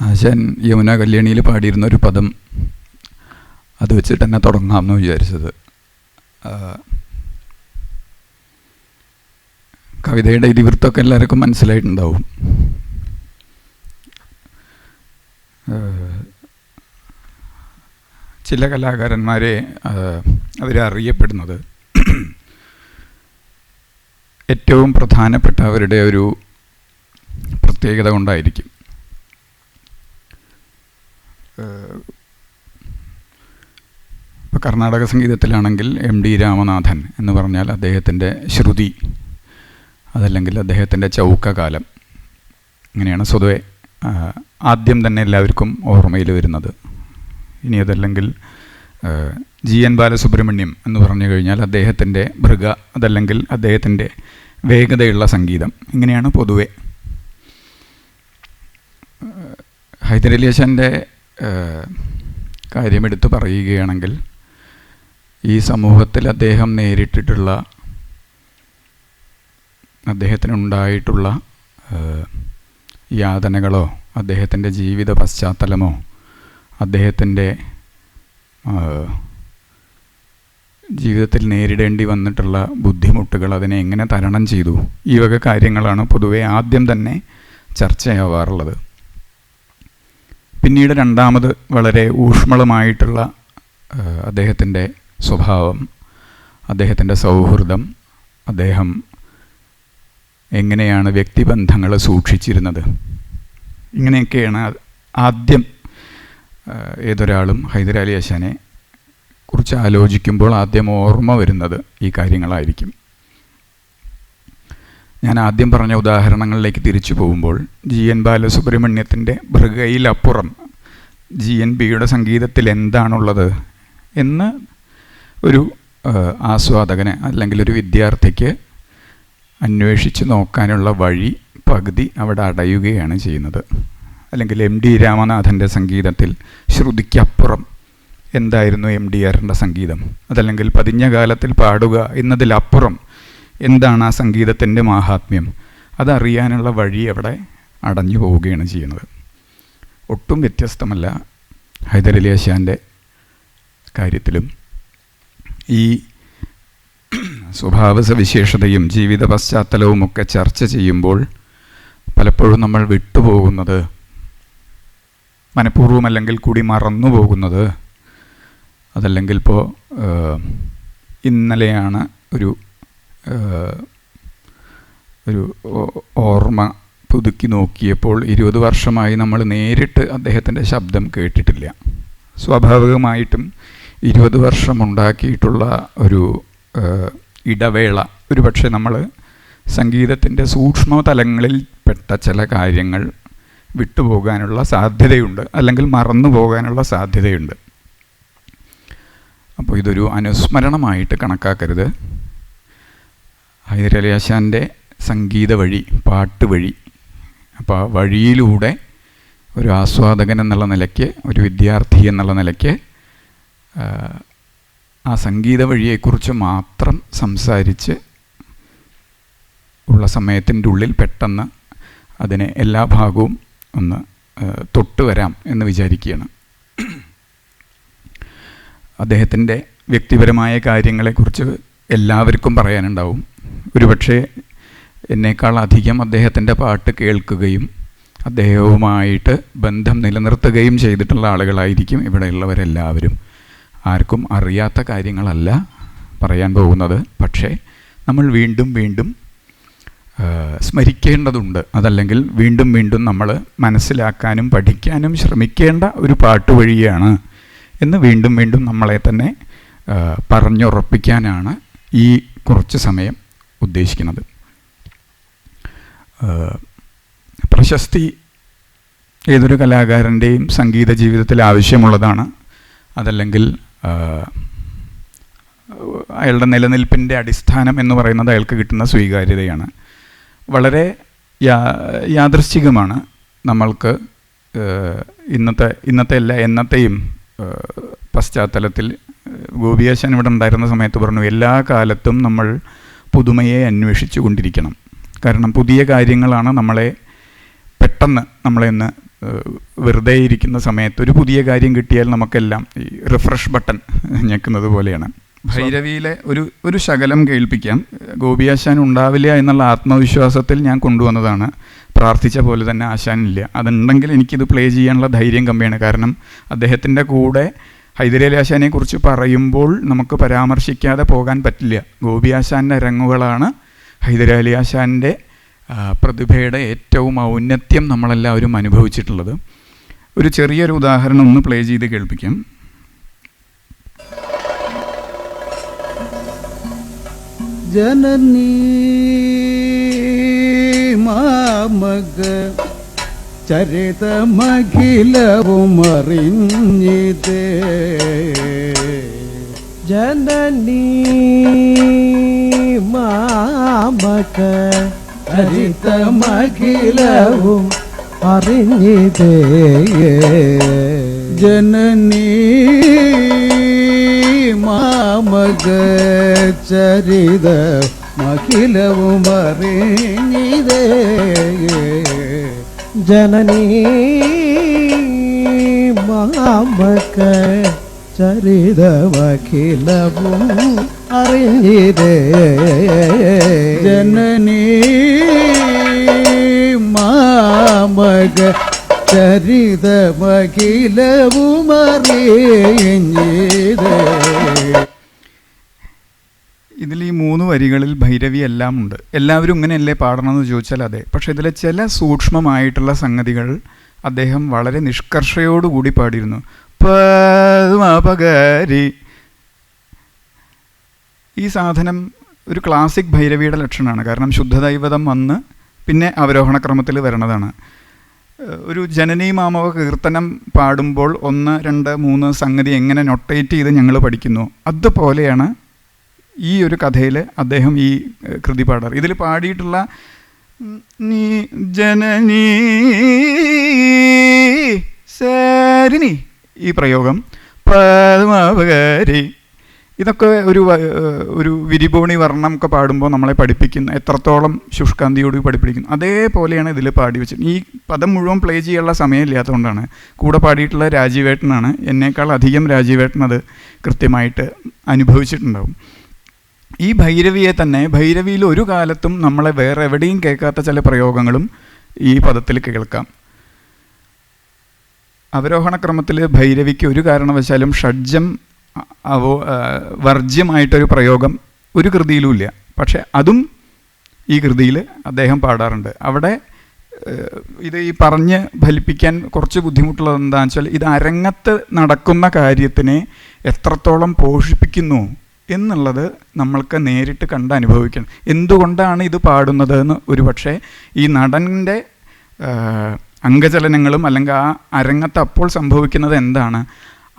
ആശാൻ യമുന കല്യാണിയിൽ പാടിയിരുന്ന ഒരു പദം അത് വെച്ചിട്ട് തന്നെ തുടങ്ങാമെന്ന് വിചാരിച്ചത്. കവിതയുടെ ഇതിവൃത്തമൊക്കെ എല്ലാവർക്കും മനസ്സിലായിട്ടുണ്ടാവും. ചില കലാകാരന്മാരെ അവരറിയപ്പെടുന്നത് ഏറ്റവും പ്രധാനപ്പെട്ട അവരുടെ ഒരു പ്രത്യേകത കൊണ്ടായിരിക്കും. ഇപ്പോൾ കർണാടക സംഗീതത്തിലാണെങ്കിൽ M.D. രാമനാഥൻ എന്ന് പറഞ്ഞാൽ അദ്ദേഹത്തിൻ്റെ ശ്രുതി, അതല്ലെങ്കിൽ അദ്ദേഹത്തിൻ്റെ ചൗക്കകാലം, ഇങ്ങനെയാണ് സ്വതവേ ആദ്യം തന്നെ എല്ലാവർക്കും ഓർമ്മയിൽ വരുന്നത്. ഇനി അതല്ലെങ്കിൽ G.N. ബാലസുബ്രഹ്മണ്യം എന്ന് പറഞ്ഞു കഴിഞ്ഞാൽ അദ്ദേഹത്തിൻ്റെ ഭൃഗ, അതല്ലെങ്കിൽ അദ്ദേഹത്തിൻ്റെ വേഗതയുള്ള സംഗീതം, ഇങ്ങനെയാണ് പൊതുവെ. ഹൈദരലി ആശാൻ്റെ കാര്യമെടുത്ത് പറയുകയാണെങ്കിൽ ഈ സമൂഹത്തിൽ അദ്ദേഹം നേരിട്ടിട്ടുള്ള, അദ്ദേഹത്തിനുണ്ടായിട്ടുള്ള യാതനകളോ അദ്ദേഹത്തിൻ്റെ ജീവിത പശ്ചാത്തലമോ അദ്ദേഹത്തിൻ്റെ ജീവിതത്തിൽ നേരിടേണ്ടി വന്നിട്ടുള്ള ബുദ്ധിമുട്ടുകൾ, അതിനെ എങ്ങനെ തരണം ചെയ്തു, ഈ വക കാര്യങ്ങളാണ് പൊതുവെ ആദ്യം തന്നെ ചർച്ചയാവാറുള്ളത്. പിന്നീട് രണ്ടാമത് വളരെ ഊഷ്മളമായിട്ടുള്ള അദ്ദേഹത്തിൻ്റെ സ്വഭാവം, അദ്ദേഹത്തിൻ്റെ സൗഹൃദം, അദ്ദേഹം എങ്ങനെയാണ് വ്യക്തിബന്ധങ്ങൾ സൂക്ഷിച്ചിരുന്നത്, ഇങ്ങനെയൊക്കെയാണ് ആദ്യം ഏതൊരാളും ഹൈദരാലി ആശാനെ കുറിച്ച് ആലോചിക്കുമ്പോൾ ആദ്യം ഓർമ്മ വരുന്നത് ഈ കാര്യങ്ങളായിരിക്കും. ഞാൻ ആദ്യം പറഞ്ഞ ഉദാഹരണങ്ങളിലേക്ക് തിരിച്ചു പോകുമ്പോൾ G.N. ബാലസുബ്രഹ്മണ്യത്തിൻ്റെ ഭൃഗയിലപ്പുറം GNBയുടെ സംഗീതത്തിൽ എന്താണുള്ളത് എന്ന് ഒരു ആസ്വാദകന് അല്ലെങ്കിൽ ഒരു വിദ്യാർത്ഥിക്ക് അന്വേഷിച്ച് നോക്കാനുള്ള വഴി പകുതി അവിടെ അടയുകയാണ് ചെയ്യുന്നത്. അല്ലെങ്കിൽ M.D. രാമനാഥൻ്റെ സംഗീതത്തിൽ ശ്രുതിക്കപ്പുറം എന്തായിരുന്നു MDRൻ്റെ സംഗീതം, അതല്ലെങ്കിൽ പതിഞ്ഞ കാലത്തിൽ പാടുക എന്നതിലപ്പുറം എന്താണ് ആ സംഗീതത്തിൻ്റെ മാഹാത്മ്യം, അതറിയാനുള്ള വഴി അവിടെ അടഞ്ഞു പോവുകയാണ് ചെയ്യുന്നത്. ഒട്ടും വ്യത്യസ്തമല്ല ഹൈദരലി ആശാൻ്റെ കാര്യത്തിലും. ഈ സ്വഭാവ സവിശേഷതയും ജീവിത പശ്ചാത്തലവുമൊക്കെ ചർച്ച ചെയ്യുമ്പോൾ പലപ്പോഴും നമ്മൾ വിട്ടുപോകുന്നത്, മനഃപൂർവ്വമല്ലെങ്കിൽ കൂടി മറന്നു പോകുന്നത്, അതല്ലെങ്കിൽ ഇപ്പോൾ ഇന്നലെയാണ് ഒരു ഓർമ്മ പുതുക്കി നോക്കിയപ്പോൾ 20 വർഷമായി നമ്മൾ നേരിട്ട് അദ്ദേഹത്തിൻ്റെ ശബ്ദം കേട്ടിട്ടില്ല. സ്വാഭാവികമായിട്ടും 20 വർഷം ഉണ്ടാക്കിയിട്ടുള്ള ഒരു ഇടവേള, ഒരു പക്ഷേ നമ്മൾ സംഗീതത്തിൻ്റെ സൂക്ഷ്മ തലങ്ങളിൽ പെട്ട ചില കാര്യങ്ങൾ വിട്ടുപോകാനുള്ള സാധ്യതയുണ്ട്, അല്ലെങ്കിൽ മറന്നു പോകാനുള്ള സാധ്യതയുണ്ട്. അപ്പോൾ ഇതൊരു അനുസ്മരണമായിട്ട് കണക്കാക്കരുത്. ഹൈദരലി ആശാൻ്റെ സംഗീത വഴി, പാട്ട് വഴി, അപ്പോൾ ആ വഴിയിലൂടെ ഒരു ആസ്വാദകൻ എന്നുള്ള നിലയ്ക്ക്, ഒരു വിദ്യാർത്ഥി എന്നുള്ള നിലയ്ക്ക് ആ സംഗീത വഴിയെക്കുറിച്ച് മാത്രം സംസാരിച്ച് ഉള്ള സമയത്തിൻ്റെ ഉള്ളിൽ പെട്ടെന്ന് അതിനെ എല്ലാ ഭാഗവും ഒന്ന് തൊട്ടുവരാം എന്ന് വിചാരിക്കുകയാണ്. അദ്ദേഹത്തിൻ്റെ വ്യക്തിപരമായ കാര്യങ്ങളെക്കുറിച്ച് എല്ലാവർക്കും പറയാനുണ്ടാവും. ഒരുപക്ഷെ എന്നേക്കാൾ അധികം അദ്ദേഹത്തിൻ്റെ പാട്ട് കേൾക്കുകയും അദ്ദേഹവുമായിട്ട് ബന്ധം നിലനിർത്തുകയും ചെയ്തിട്ടുള്ള ആളുകളായിരിക്കും ഇവിടെയുള്ളവരെല്ലാവരും. ആർക്കും അറിയാത്ത കാര്യങ്ങളല്ല പറയാൻ പോകുന്നത്, പക്ഷേ നമ്മൾ വീണ്ടും വീണ്ടും സ്മരിക്കേണ്ടതുണ്ട്. അതല്ലെങ്കിൽ വീണ്ടും വീണ്ടും നമ്മൾ മനസ്സിലാക്കാനും പഠിക്കാനും ശ്രമിക്കേണ്ട ഒരു പാട്ട് വഴിയാണ് എന്ന് വീണ്ടും വീണ്ടും നമ്മളെ തന്നെ പറഞ്ഞുറപ്പിക്കാനാണ് ഈ കുറച്ച് സമയം ഉദ്ദേശിക്കുന്നത്. പ്രശസ്തി ഏതൊരു കലാകാരൻ്റെയും സംഗീത ജീവിതത്തിൽ ആവശ്യമുള്ളതാണ്. അതല്ലെങ്കിൽ അയാളുടെ നിലനിൽപ്പിൻ്റെ അടിസ്ഥാനം എന്ന് പറയുന്നത് അയാൾക്ക് കിട്ടുന്ന സ്വീകാര്യതയാണ്. വളരെ യാദൃശ്ചികമാണ്. നമ്മൾക്ക് ഇന്നത്തെ എല്ലാ എന്നത്തെയും പശ്ചാത്തലത്തിൽ ഗോപിയാശാൻ ഇവിടെ ഉണ്ടായിരുന്ന സമയത്ത് പറഞ്ഞു, എല്ലാ കാലത്തും നമ്മൾ പുതുമയെ അന്വേഷിച്ചു കൊണ്ടിരിക്കണം. കാരണം പുതിയ കാര്യങ്ങളാണ് നമ്മളെ പെട്ടെന്ന് നമ്മളെന്ന് വെറുതെ ഇരിക്കുന്ന സമയത്ത് ഒരു പുതിയ കാര്യം കിട്ടിയാൽ നമുക്കെല്ലാം ഈ റിഫ്രഷ് ബട്ടൺ ഞെക്കുന്നത് പോലെയാണ്. ഭൈരവിയിലെ ഒരു ശകലം കേൾപ്പിക്കാം. ഗോപിയാശാൻ ഉണ്ടാവില്ല എന്നുള്ള ആത്മവിശ്വാസത്തിൽ ഞാൻ കൊണ്ടുവന്നതാണ്. പ്രാർത്ഥിച്ച പോലെ തന്നെ ആശാനില്ല. അതുണ്ടെങ്കിൽ എനിക്കിത് പ്ലേ ചെയ്യാനുള്ള ധൈര്യം കമ്മിയാണ്. കാരണം അദ്ദേഹത്തിൻ്റെ കൂടെ ഹൈദരലി ആശാനെക്കുറിച്ച് പറയുമ്പോൾ നമുക്ക് പരാമർശിക്കാതെ പോകാൻ പറ്റില്ല. ഗോപിയാശാൻ്റെ അരങ്ങുകളാണ് ഹൈദരലി ആശാൻ്റെ പ്രതിഭയുടെ ഏറ്റവും ഔന്നത്യം നമ്മളെല്ലാവരും അനുഭവിച്ചിട്ടുള്ളത്. ഒരു ചെറിയൊരു ഉദാഹരണം ഒന്ന് പ്ലേ ചെയ്ത് കേൾപ്പിക്കാം. ജനനീ മാമക ചരിതമഖിലവും അറിഞ്ഞിതേ, ജനനീ മാമക ചരിതമഖിലവും അറിഞ്ഞിതേ, ജനനീ മാമക ചരിതമഖിലവും അറിഞ്ഞിതേ, ജനനീ മാമക ചരിതമഖിലവും അറിഞ്ഞിതേ, ജനനീ മാമക ചരിതമഖിലവും അറിഞ്ഞിതേ. ഇതിൽ ഈ 3 വരികളിൽ ഭൈരവി എല്ലാം ഉണ്ട്. എല്ലാവരും ഇങ്ങനെയല്ലേ പാടണമെന്ന് ചോദിച്ചാൽ അതെ. പക്ഷേ ഇതിലെ ചില സൂക്ഷ്മമായിട്ടുള്ള സംഗതികൾ അദ്ദേഹം വളരെ നിഷ്കർഷയോടുകൂടി പാടിയിരുന്നു. പകരി ഈ സാധനം ഒരു ക്ലാസിക് ഭൈരവിയുടെ ലക്ഷണമാണ്. കാരണം ശുദ്ധദൈവതം വന്ന് പിന്നെ അവരോഹണക്രമത്തിൽ വരണതാണ്. ഒരു ജനനീ മാമവ കീർത്തനം പാടുമ്പോൾ 1, 2, 3 സംഗതി എങ്ങനെ നൊട്ടേറ്റ് ചെയ്ത് ഞങ്ങൾ പഠിക്കുന്നു, അതുപോലെയാണ് ഈ ഒരു കഥയിൽ അദ്ദേഹം ഈ കൃതി പാടാറ്. ഇതിൽ പാടിയിട്ടുള്ള നീ ജനനീ സാരിനി ഈ പ്രയോഗം പദ്മപകരി ഇതൊക്കെ ഒരു വിരിബോണി വർണ്ണം ഒക്കെ പാടുമ്പോൾ നമ്മളെ പഠിപ്പിക്കുന്ന എത്രത്തോളം ശുഷ്കാന്തിയോട് പഠിപ്പിക്കുന്നു അതേപോലെയാണ് ഇതിൽ പാടി വെച്ചത്. ഈ പദം മുഴുവൻ പ്ലേ ചെയ്യാനുള്ള സമയമില്ലാത്തതുകൊണ്ടാണ്. കൂടെ പാടിയിട്ടുള്ള രാജീവേട്ടനാണ്. എന്നേക്കാൾ അധികം രാജീവേട്ടൻ അത് കൃത്യമായിട്ട് അനുഭവിച്ചിട്ടുണ്ടാവും. ഈ ഭൈരവിയെ തന്നെ ഭൈരവിയിൽ ഒരു കാലത്തും നമ്മളെ വേറെ എവിടെയും കേൾക്കാത്ത ചില പ്രയോഗങ്ങളും ഈ പദത്തിൽ കേൾക്കാം. അവരോഹണക്രമത്തിൽ ഭൈരവിക്ക് ഒരു കാരണവശാലും ഷഡ്ജം വർജ്യമായിട്ടൊരു പ്രയോഗം ഒരു കൃതിയിലുമില്ല. പക്ഷെ അതും ഈ കൃതിയിൽ അദ്ദേഹം പാടാറുണ്ട്. അവിടെ ഇത് ഈ പറഞ്ഞ് ഫലിപ്പിക്കാൻ കുറച്ച് ബുദ്ധിമുട്ടുള്ളത് എന്താണെന്ന് വെച്ചാൽ, ഇത് അരങ്ങത്ത് നടക്കുന്ന കാര്യത്തിനെ എത്രത്തോളം പോഷിപ്പിക്കുന്നു എന്നുള്ളത് നമ്മൾക്ക് നേരിട്ട് കണ്ട് അനുഭവിക്കണം. എന്തുകൊണ്ടാണ് ഇത് പാടുന്നത് എന്ന് ഒരുപക്ഷെ ഈ നടൻ്റെ അംഗചലനങ്ങളും അല്ലെങ്കിൽ ആ അരങ്ങത്ത് അപ്പോൾ സംഭവിക്കുന്നത് എന്താണ്,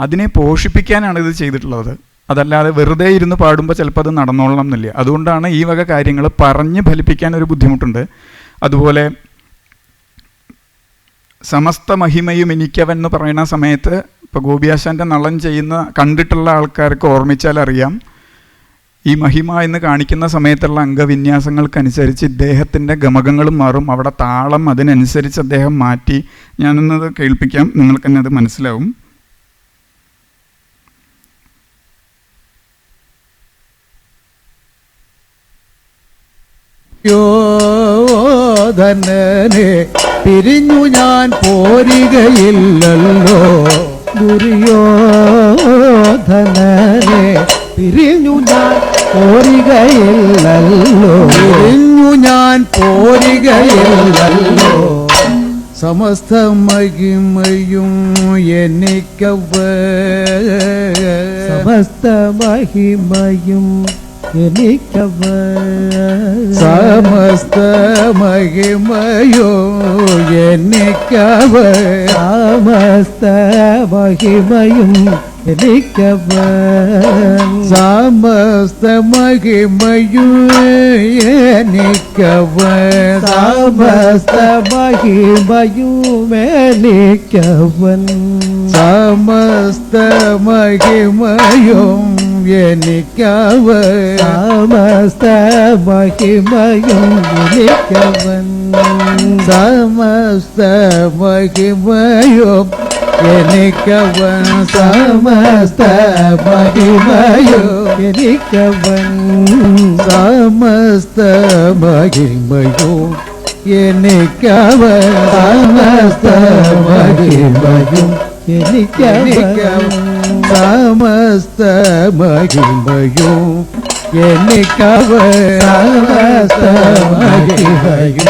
അതിനെ പോഷിപ്പിക്കാനാണ് ഇത് ചെയ്തിട്ടുള്ളത്. അതല്ലാതെ വെറുതെ ഇരുന്ന് പാടുമ്പോൾ ചിലപ്പോൾ അത് നടന്നോളണം എന്നില്ല. അതുകൊണ്ടാണ് ഈ വക കാര്യങ്ങൾ പറഞ്ഞ് ഫലിപ്പിക്കാൻ ഒരു ബുദ്ധിമുട്ടുണ്ട്. അതുപോലെ സമസ്ത മഹിമയും എനിക്കവൻ എന്ന് പറയുന്ന സമയത്ത് ഇപ്പോൾ ഗോപിയാശാൻ്റെ നളൻ ചെയ്യുന്ന കണ്ടിട്ടുള്ള ആൾക്കാർക്ക് ഓർമ്മിച്ചാൽ അറിയാം, ഈ മഹിമ എന്ന് കാണിക്കുന്ന സമയത്തുള്ള അംഗവിന്യാസങ്ങൾക്കനുസരിച്ച് ഇദ്ദേഹത്തിൻ്റെ ഗമകങ്ങളും മാറും. അവിടെ താളം അതിനനുസരിച്ച് അദ്ദേഹം മാറ്റി. ഞാനൊന്നത് കേൾപ്പിക്കാം, നിങ്ങൾക്ക് തന്നെ അത് മനസ്സിലാവും. ധനനെ പിരിഞ്ഞു ഞാൻ പോരുകയില്ലല്ലോ, ദുര്യോധനനെ പിരിഞ്ഞു ഞാൻ പോരുകയില്ലല്ലോ, പിരിഞ്ഞു ഞാൻ പോരുകയില്ലല്ലോ. സമസ്ത മഹിമയും എനിക്കവ, സമസ്ത മഹിമയും എനിക്കവ, സമസ്ത മഹിമയോ എനിക്കവ, സമസ്ത മഹിമയും എനിക്കവ, സമസ്ത മഹിമയും എനിക്കവ, സമസ്ത മഹിമയും എനിക്കവൻ, സമസ്ത മഹിമയും എനിക്കവ, സമസ്ത മഹിമയും എനിക്കവൻ, സമസ്ത മഹിമയും എനിക്കവൻ, സമസ്ത മഹിമയും എനിക്കവൻ, സമസ്ത മഹിമയും എനിക്കവൻ, സമസ്ത മഹിമയും എനിക്കവൻ, സമസ്ത മഹിമയും എനിക്കവൻ, സമസ്ത മഹിമയും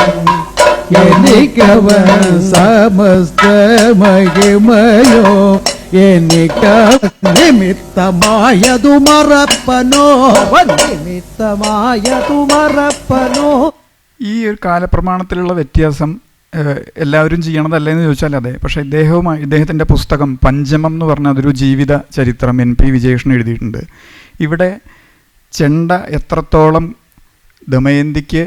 എനിക്കവൻ, സമസ്ത മഹിമയോ എനിക്കവൻ. നിമിത്തമായതു മറപ്പനോ, നിമിത്തമായതു മറപ്പനോ. ഈ ഒരു കാലപ്രമാണത്തിലുള്ള വ്യത്യാസം എല്ലാവരും ചെയ്യണതല്ലേ എന്ന് ചോദിച്ചാൽ അതെ. പക്ഷേ ഇദ്ദേഹത്തിൻ്റെ പുസ്തകം പഞ്ചമം എന്ന് പറഞ്ഞ അതൊരു ജീവിത ചരിത്രം NP വിജയകൃഷ്ണൻ എഴുതിയിട്ടുണ്ട്. ഇവിടെ ചെണ്ട എത്രത്തോളം ദമയന്തിക്ക്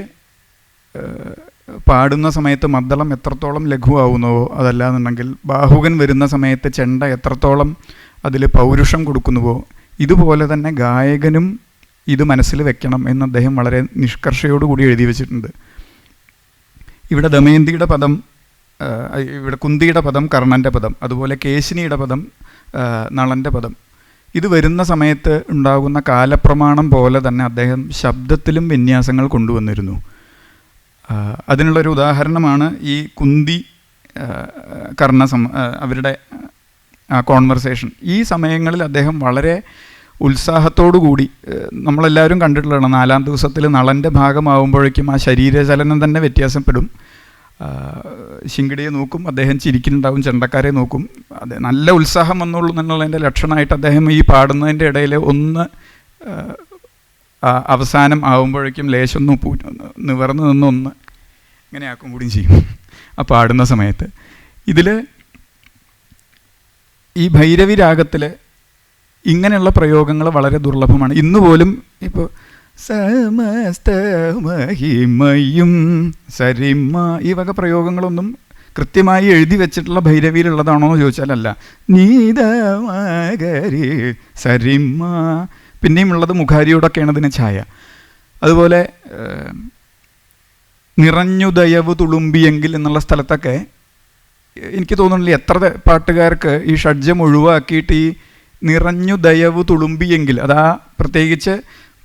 പാടുന്ന സമയത്ത് മദ്ദളം എത്രത്തോളം ലഘുവാകുന്നുവോ, അതല്ലാന്നുണ്ടെങ്കിൽ ബാഹുകൻ വരുന്ന സമയത്ത് ചെണ്ട എത്രത്തോളം അതിൽ പൗരുഷം കൊടുക്കുന്നുവോ, ഇതുപോലെ തന്നെ ഗായകനും ഇത് മനസ്സിൽ വെക്കണം എന്ന് അദ്ദേഹം വളരെ നിഷ്കർഷയോടുകൂടി എഴുതി വച്ചിട്ടുണ്ട്. ഇവിടെ ദമയന്തിയുടെ പദം, ഇവിടെ കുന്തിയുടെ പദം കർണൻ്റെ പദം, അതുപോലെ കേശിനിയുടെ പദം നളൻ്റെ പദം, ഇത് വരുന്ന സമയത്ത് ഉണ്ടാകുന്ന കാലപ്രമാണം പോലെ തന്നെ അദ്ദേഹം ശബ്ദത്തിലും വിന്യാസങ്ങൾ കൊണ്ടുവന്നിരുന്നു. അതിനുള്ളൊരു ഉദാഹരണമാണ് ഈ കുന്തി കർണ അവരുടെ കോൺവെർസേഷൻ. ഈ സമയങ്ങളിൽ അദ്ദേഹം വളരെ ഉത്സാഹത്തോടുകൂടി, നമ്മളെല്ലാവരും കണ്ടിട്ടുള്ളതാണ്, 4-ാം ദിവസത്തിൽ നളൻ്റെ ഭാഗമാകുമ്പോഴേക്കും ആ ശരീരചലനം തന്നെ വ്യത്യാസപ്പെടും. ശിങ്കിടിയെ നോക്കും, അദ്ദേഹം ചിരിക്കുന്നുണ്ടാവും, ചെണ്ടക്കാരെ നോക്കും. അത് നല്ല ഉത്സാഹം വന്നുള്ളൂ എന്നുള്ളതിൻ്റെ ലക്ഷണമായിട്ട് അദ്ദേഹം ഈ പാടുന്നതിൻ്റെ ഇടയിൽ ഒന്ന് അവസാനം ആകുമ്പോഴേക്കും ലേശൊന്ന് നിവർന്ന് നിന്നൊന്ന് ഇങ്ങനെ ആക്കും കൂടിയും ചെയ്യും ആ പാടുന്ന സമയത്ത്. ഇതിൽ ഈ ഭൈരവി രാഗത്തിൽ ഇങ്ങനെയുള്ള പ്രയോഗങ്ങൾ വളരെ ദുർലഭമാണ്. ഇന്നുപോലും ഇപ്പോൾ സമസ്ത മഹിമയും സരിമ ഈ വക പ്രയോഗങ്ങളൊന്നും കൃത്യമായി എഴുതി വെച്ചിട്ടുള്ള ഭൈരവിയിലുള്ളതാണോ എന്ന് ചോദിച്ചാലല്ല. നീതമകരി സരിമ, പിന്നെയും ഉള്ളത് മുഖാരിയോടൊക്കെയാണ് ഇതിന് ഛായ. അതുപോലെ നിറഞ്ഞു ദയവ് തുളുമ്പിയെങ്കിൽ എന്നുള്ള സ്ഥലത്തൊക്കെ എനിക്ക് തോന്നുന്നില്ല എത്ര പാട്ടുകാർക്ക് ഈ ഷഡ്ജം ഒഴിവാക്കിയിട്ട് ഈ നിറഞ്ഞു ദയവ് തുളുമ്പിയെങ്കിൽ, അതാ പ്രത്യേകിച്ച്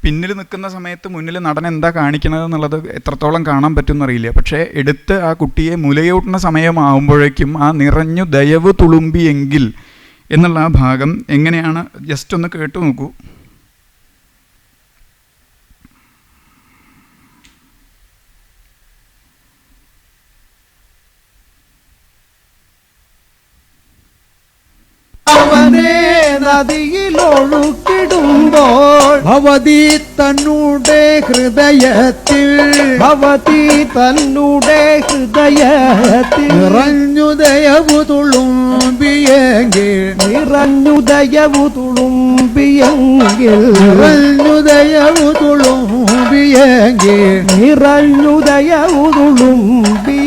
പിന്നിൽ നിൽക്കുന്ന സമയത്ത് മുന്നിൽ നടൻ എന്താ കാണിക്കണത് എന്നുള്ളത് എത്രത്തോളം കാണാൻ പറ്റുമെന്നറിയില്ല. പക്ഷേ എടുത്ത് ആ കുട്ടിയെ മുലയൂട്ടുന്ന സമയമാകുമ്പോഴേക്കും ആ നിറഞ്ഞു ദയവ് തുളുമ്പിയെങ്കിൽ എന്നുള്ള ആ ഭാഗം എങ്ങനെയാണ് ജസ്റ്റ് ഒന്ന് കേട്ടു നോക്കൂ. അവനെ നദിയിലൊഴുക്കിടുമ്പോൾ ഭവതി തന്നുടെ ഹൃദയത്തിൽ നിറഞ്ഞു ദയവു തുളുമ്പിയെങ്കിൽ നിറഞ്ഞു ദയവു തുളുമ്പിയെങ്കിൽ നിറഞ്ഞു ദയവു തുളുമ്പിയെങ്കിൽ നിറഞ്ഞു ദയവു തുളുമ്പിയെങ്കിൽ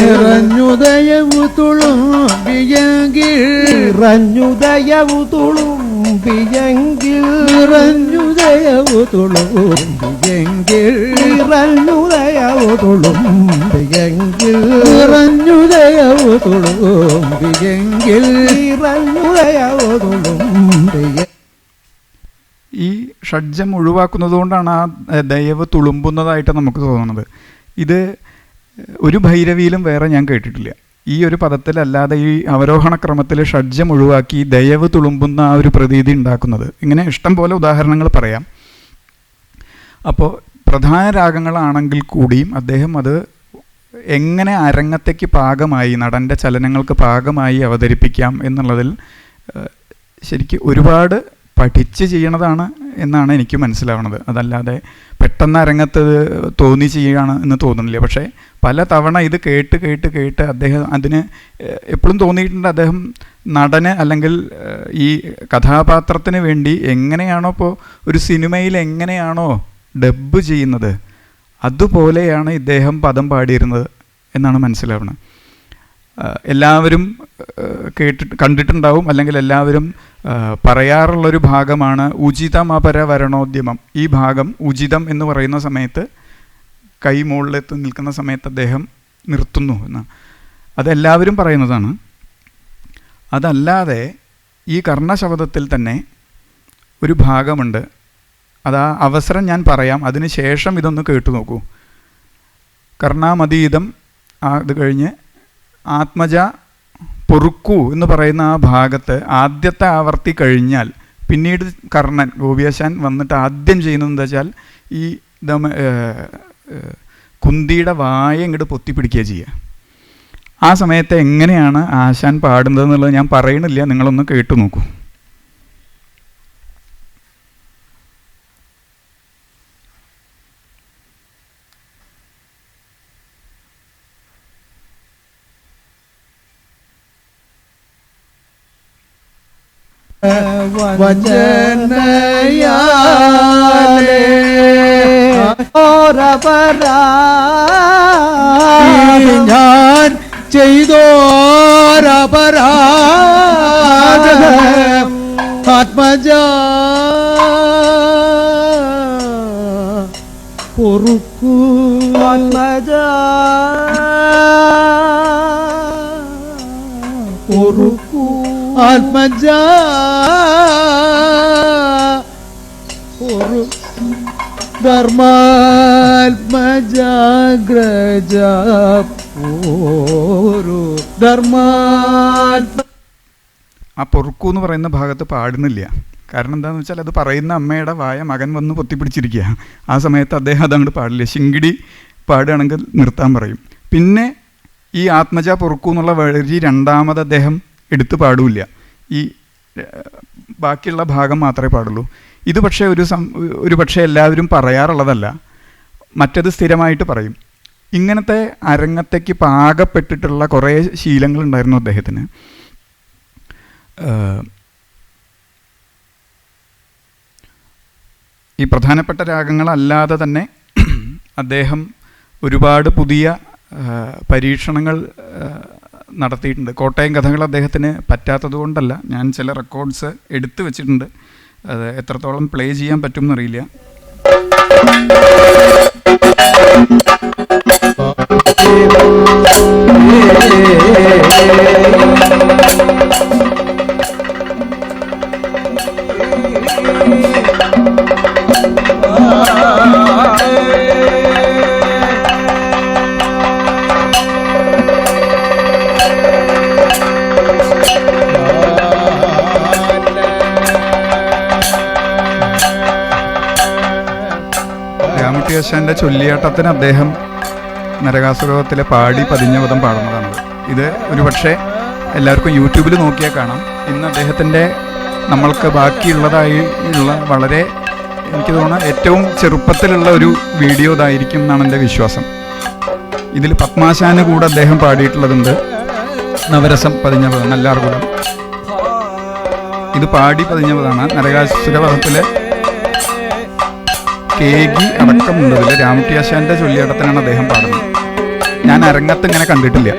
നിറഞ്ഞു ദയവു തുളുമ്പിയെങ്കിൽ നിറഞ്ഞു ദയവു തുളുമ്പിയെങ്കിൽ നിറഞ്ഞു ദയവു തുളുമ്പിയെങ്കിൽ നിറഞ്ഞു ദയവു തുളുമ്പിയെങ്കിൽ നിറഞ്ഞു ദയവു തുളുമ്പിയെങ്കിൽ നിറഞ്ഞു ദയവു തുളുമ്പിയെങ്കിൽ. ഈ ഷഡ്ജം ഒഴിവാക്കുന്നത് കൊണ്ടാണ് ആ ദയവ് തുളുമ്പുന്നതായിട്ട് നമുക്ക് തോന്നുന്നത്. ഇത് ഒരു ഭൈരവിയിലും വേറെ ഞാൻ കേട്ടിട്ടില്ല. ഈ ഒരു പദത്തിലല്ലാതെ ഈ അവരോഹണ ക്രമത്തിൽ ഷഡ്ജം ഒഴിവാക്കി ദയവ് തുളുമ്പുന്ന ആ ഒരു പ്രതീതി ഉണ്ടാക്കുന്നത്. ഇങ്ങനെ ഇഷ്ടം പോലെ ഉദാഹരണങ്ങൾ പറയാം. അപ്പോൾ പ്രധാന രാഗങ്ങളാണെങ്കിൽ കൂടിയും അദ്ദേഹം അത് എങ്ങനെ അരങ്ങത്തേക്ക് പാകമായി, നടൻ്റെ ചലനങ്ങൾക്ക് പാകമായി അവതരിപ്പിക്കാം എന്നുള്ളതിൽ ശരിക്കും ഒരുപാട് പഠിച്ച് ചെയ്യണതാണ് എന്നാണ് എനിക്ക് മനസ്സിലാവുന്നത്. അതല്ലാതെ പെട്ടെന്ന് അരങ്ങത്ത് തോന്നി ചെയ്യുകയാണ് എന്ന് തോന്നുന്നില്ല. പക്ഷേ പല തവണ ഇത് കേട്ട് കേട്ട് കേട്ട് അദ്ദേഹം അതിന് എപ്പോഴും തോന്നിയിട്ടുണ്ട്, അദ്ദേഹം നടന് അല്ലെങ്കിൽ ഈ കഥാപാത്രത്തിന് വേണ്ടി എങ്ങനെയാണോ ഇപ്പോൾ ഒരു സിനിമയിൽ എങ്ങനെയാണോ ഡബ്ബ് ചെയ്യുന്നത് അതുപോലെയാണ് ഇദ്ദേഹം പദം പാടിയിരുന്നത് എന്നാണ് മനസ്സിലാവുന്നത്. എല്ലാവരും കണ്ടിട്ടുണ്ടാവും, അല്ലെങ്കിൽ എല്ലാവരും പറയാറുള്ളൊരു ഭാഗമാണ് ഉചിതമപര വരണോദ്യമം. ഈ ഭാഗം ഉചിതം എന്ന് പറയുന്ന സമയത്ത് കൈ മുകളിലെത്തി നിൽക്കുന്ന സമയത്ത് അദ്ദേഹം നിർത്തുന്നു എന്ന് അതെല്ലാവരും പറയുന്നതാണ്. അതല്ലാതെ ഈ കർണശബ്ദത്തിൽ തന്നെ ഒരു ഭാഗമുണ്ട്. അതാ അവസരം ഞാൻ പറയാം, അതിന് ശേഷം ഇതൊന്ന് കേട്ടു നോക്കൂ. കർണാമതീതം അത് കഴിഞ്ഞ് ആത്മജ പൊറുക്കൂ എന്ന് പറയുന്ന ആ ഭാഗത്ത് ആദ്യത്തെ ആവർത്തി കഴിഞ്ഞാൽ പിന്നീട് കർണൻ ഗോപിയാശാൻ വന്നിട്ട് ആദ്യം ചെയ്യുന്നത് എന്താ വെച്ചാൽ ഈ കുന്തിയുടെ വായ ഇങ്ങോട്ട് പൊത്തിപ്പിടിക്കുക ചെയ്യുക. ആ സമയത്ത് എങ്ങനെയാണ് ആശാൻ പാടുന്നതെന്നുള്ളത് ഞാൻ പറയണില്ല, നിങ്ങളൊന്ന് കേട്ടു നോക്കൂ. വചനയാലേ ഞാൻ ചെയ്തോരപരാധം ആത്മജ പൊറുക്കൂ ആത്മജ പൊറുക്കൂ ആത്മജ ധർമാത്മജാഗ്രജ ധർമാത്മ. ആ പൊറുക്കൂ എന്ന് പറയുന്ന ഭാഗത്ത് പാടുന്നില്ല. കാരണം എന്താണെന്ന് വെച്ചാൽ അത് പറയുന്ന അമ്മയുടെ വായ മകൻ വന്ന് പൊത്തിപ്പിടിച്ചിരിക്കുക. ആ സമയത്ത് അദ്ദേഹം അതങ്ങോട്ട് പാടില്ല. ശിങ്കിടി പാടുകയാണെങ്കിൽ നിർത്താൻ പറയും. പിന്നെ ഈ ആത്മജ പൊറുക്കൂ എന്നുള്ള വഴി രണ്ടാമത് അദ്ദേഹം എടുത്ത് പാടില്ല. ഈ ബാക്കിയുള്ള ഭാഗം മാത്രമേ പാടുള്ളൂ. ഇത് പക്ഷേ ഒരു പക്ഷേ എല്ലാവരും പറയാറുള്ളതല്ല, മറ്റത് സ്ഥിരമായിട്ട് പറയും. ഇങ്ങനത്തെ അരങ്ങത്തേക്ക് പാകപ്പെട്ടിട്ടുള്ള കുറേ ശീലങ്ങളുണ്ടായിരുന്നു അദ്ദേഹത്തിന്. ഈ പ്രധാനപ്പെട്ട രാഗങ്ങളല്ലാതെ തന്നെ അദ്ദേഹം ഒരുപാട് പുതിയ പരീക്ഷണങ്ങൾ നടത്തിയിട്ടുണ്ട്. കോട്ടയം കഥകൾ അദ്ദേഹത്തിന് പറ്റാത്തത് കൊണ്ടല്ല, ഞാൻ ചില റെക്കോർഡ്സ് എടുത്തു വച്ചിട്ടുണ്ട്. അത് എത്രത്തോളം പ്ലേ ചെയ്യാൻ പറ്റും എന്നറിയില്ല. ആശാൻ്റെ ചൊല്ലിയാട്ടത്തിന് അദ്ദേഹം നരകാസുരത്തിലെ പാടി പതിഞ്ഞ പദം പാടുന്നതാണ്. ഇത് ഒരുപക്ഷെ എല്ലാവർക്കും യൂട്യൂബിൽ നോക്കിയാൽ കാണാം. ഇന്ന് അദ്ദേഹത്തിൻ്റെ നമ്മൾക്ക് ബാക്കിയുള്ളതായി ഉള്ള വളരെ, എനിക്ക് തോന്നുന്നു ഏറ്റവും ചെറുപ്പത്തിലുള്ള ഒരു വീഡിയോ ഇതായിരിക്കും എന്നാണ് എൻ്റെ വിശ്വാസം. ഇതിൽ പത്മാശാന് കൂടെ അദ്ദേഹം പാടിയിട്ടുള്ളതുണ്ട്. നവരസം പതിഞ്ഞ പദം, നല്ലാർകൂടം. ഇത് പാടി പതിഞ്ഞ പദമാണ്. നരകാസുരവധത്തിലെ കേകി അടക്കമുണ്ട്. ഇതിൽ രാമട്ടിയാശാൻ്റെ ചൊല്ലിയാട്ടത്തിനാണ് അദ്ദേഹം പാടുന്നത്. ഞാൻ അരങ്ങത്ത് ഇങ്ങനെ കണ്ടിട്ടില്ല.